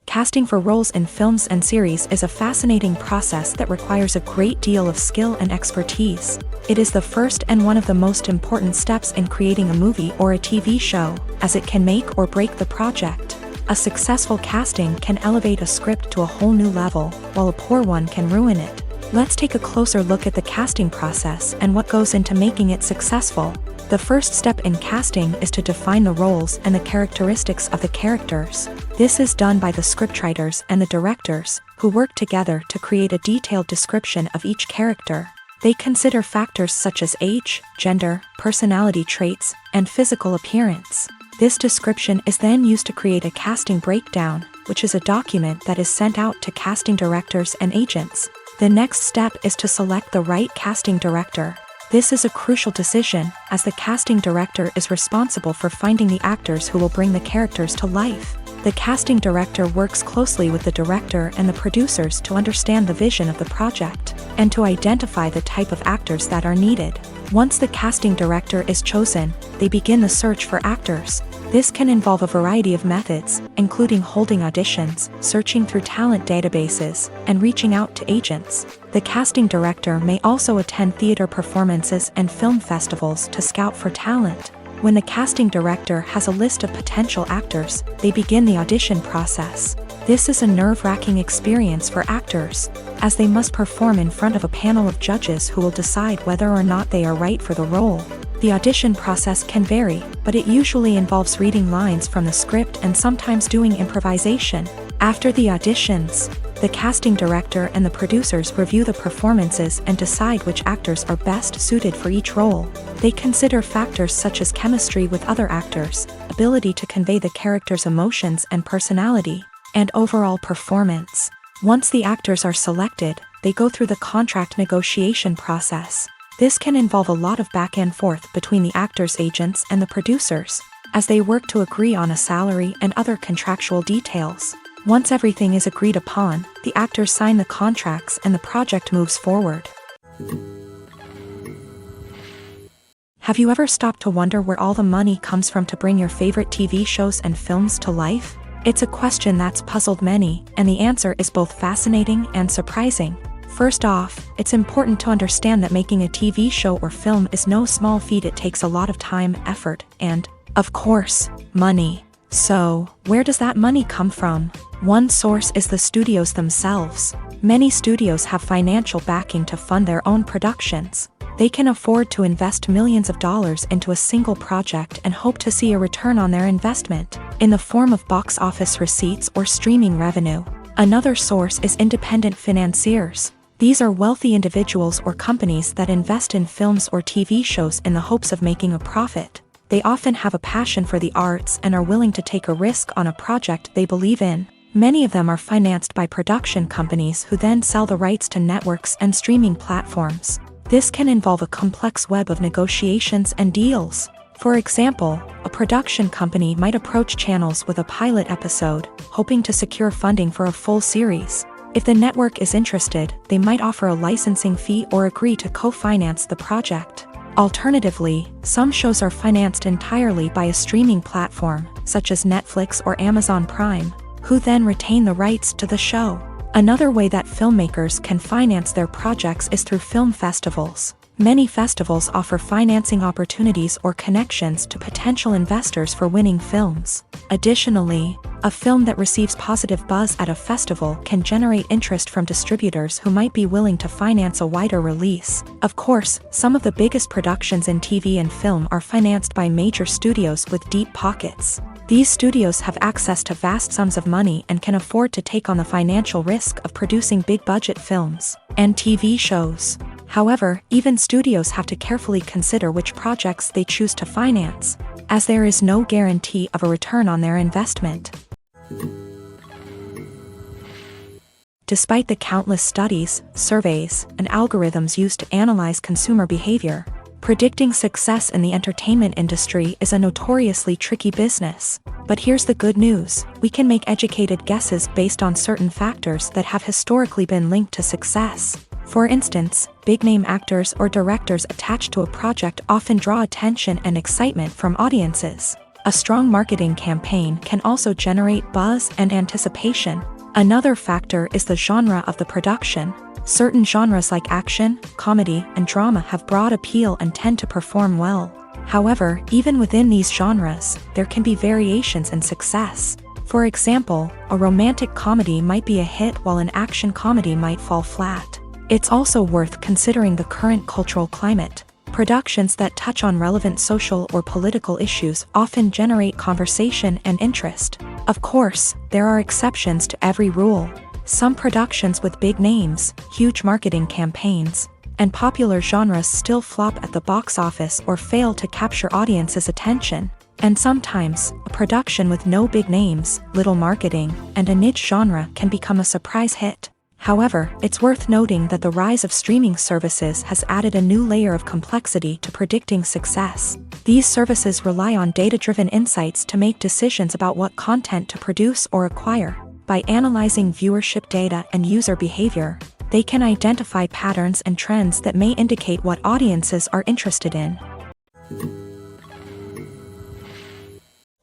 Casting for roles in films and series is a fascinating process that requires a great deal of skill and expertise. It is the first and one of the most important steps in creating a movie or a TV show, as it can make or break the project. A successful casting can elevate a script to a whole new level, while a poor one can ruin it. Let's take a closer look at the casting process and what goes into making it successful. The first step in casting is to define the roles and the characteristics of the characters. This is done by the scriptwriters and the directors, who work together to create a detailed description of each character. They consider factors such as age, gender, personality traits, and physical appearance. This description is then used to create a casting breakdown, which is a document that is sent out to casting directors and agents. The next step is to select the right casting director. This is a crucial decision, as the casting director is responsible for finding the actors who will bring the characters to life. The casting director works closely with the director and the producers to understand the vision of the project, and to identify the type of actors that are needed. Once the casting director is chosen, they begin the search for actors. This can involve a variety of methods, including holding auditions, searching through talent databases, and reaching out to agents. The casting director may also attend theater performances and film festivals to scout for talent. When the casting director has a list of potential actors, they begin the audition process. This is a nerve-wracking experience for actors, as they must perform in front of a panel of judges who will decide whether or not they are right for the role. The audition process can vary, but it usually involves reading lines from the script and sometimes doing improvisation. After the auditions, the casting director and the producers review the performances and decide which actors are best suited for each role. They consider factors such as chemistry with other actors, ability to convey the character's emotions and personality, and overall performance. Once the actors are selected, they go through the contract negotiation process. This can involve a lot of back and forth between the actors' agents and the producers, as they work to agree on a salary and other contractual details. Once everything is agreed upon, the actors sign the contracts and the project moves forward. Have you ever stopped to wonder where all the money comes from to bring your favorite TV shows and films to life? It's a question that's puzzled many, and the answer is both fascinating and surprising. First off, it's important to understand that making a TV show or film is no small feat. It takes a lot of time, effort, and, of course, money. So, where does that money come from? One source is the studios themselves. Many studios have financial backing to fund their own productions. They can afford to invest millions of dollars into a single project and hope to see a return on their investment, in the form of box office receipts or streaming revenue. Another source is independent financiers. These are wealthy individuals or companies that invest in films or TV shows in the hopes of making a profit. They often have a passion for the arts and are willing to take a risk on a project they believe in. Many of them are financed by production companies who then sell the rights to networks and streaming platforms. This can involve a complex web of negotiations and deals. For example, a production company might approach channels with a pilot episode, hoping to secure funding for a full series. If the network is interested, they might offer a licensing fee or agree to co-finance the project. Alternatively, some shows are financed entirely by a streaming platform, such as Netflix or Amazon Prime, who then retain the rights to the show. Another way that filmmakers can finance their projects is through film festivals. Many festivals offer financing opportunities or connections to potential investors for winning films. Additionally, a film that receives positive buzz at a festival can generate interest from distributors who might be willing to finance a wider release. Of course, some of the biggest productions in TV and film are financed by major studios with deep pockets. These studios have access to vast sums of money and can afford to take on the financial risk of producing big-budget films and TV shows. However, even studios have to carefully consider which projects they choose to finance, as there is no guarantee of a return on their investment. Despite the countless studies, surveys, and algorithms used to analyze consumer behavior, predicting success in the entertainment industry is a notoriously tricky business. But here's the good news: we can make educated guesses based on certain factors that have historically been linked to success. For instance, big-name actors or directors attached to a project often draw attention and excitement from audiences. A strong marketing campaign can also generate buzz and anticipation. Another factor is the genre of the production. Certain genres like action, comedy, and drama have broad appeal and tend to perform well. However, even within these genres, there can be variations in success. For example, a romantic comedy might be a hit while an action comedy might fall flat. It's also worth considering the current cultural climate. Productions that touch on relevant social or political issues often generate conversation and interest. Of course, there are exceptions to every rule. Some productions with big names, huge marketing campaigns, and popular genres still flop at the box office or fail to capture audiences' attention. And sometimes, a production with no big names, little marketing, and a niche genre can become a surprise hit. However, it's worth noting that the rise of streaming services has added a new layer of complexity to predicting success. These services rely on data-driven insights to make decisions about what content to produce or acquire. By analyzing viewership data and user behavior, they can identify patterns and trends that may indicate what audiences are interested in.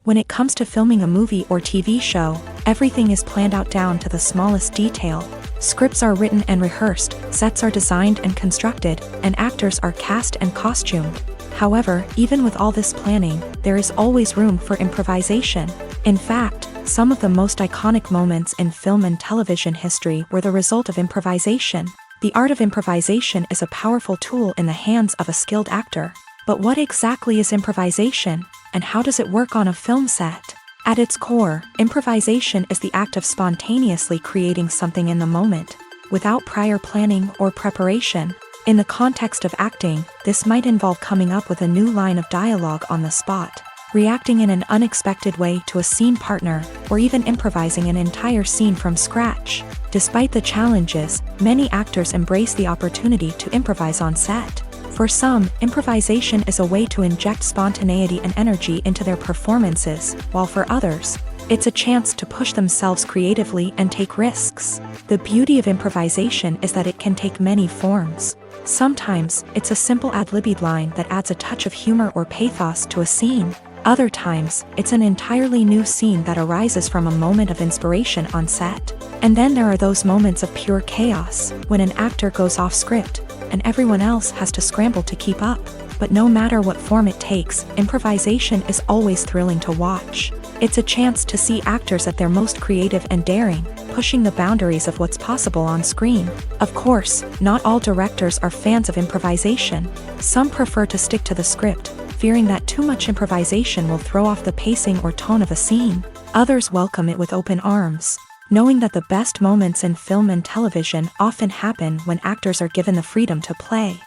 When it comes to filming a movie or TV show, everything is planned out down to the smallest detail. Scripts are written and rehearsed, sets are designed and constructed, and actors are cast and costumed. However, even with all this planning, there is always room for improvisation. In fact, some of the most iconic moments in film and television history were the result of improvisation. The art of improvisation is a powerful tool in the hands of a skilled actor. But what exactly is improvisation, and how does it work on a film set? At its core, improvisation is the act of spontaneously creating something in the moment, without prior planning or preparation. In the context of acting, this might involve coming up with a new line of dialogue on the spot, reacting in an unexpected way to a scene partner, or even improvising an entire scene from scratch. Despite the challenges, many actors embrace the opportunity to improvise on set. For some, improvisation is a way to inject spontaneity and energy into their performances, while for others, it's a chance to push themselves creatively and take risks. The beauty of improvisation is that it can take many forms. Sometimes, it's a simple ad-libbed line that adds a touch of humor or pathos to a scene. Other times, it's an entirely new scene that arises from a moment of inspiration on set. And then there are those moments of pure chaos, when an actor goes off script, and everyone else has to scramble to keep up. But no matter what form it takes, improvisation is always thrilling to watch. It's a chance to see actors at their most creative and daring, pushing the boundaries of what's possible on screen. Of course, not all directors are fans of improvisation. Some prefer to stick to the script, fearing that too much improvisation will throw off the pacing or tone of a scene. Others welcome it with open arms, knowing that the best moments in film and television often happen when actors are given the freedom to play.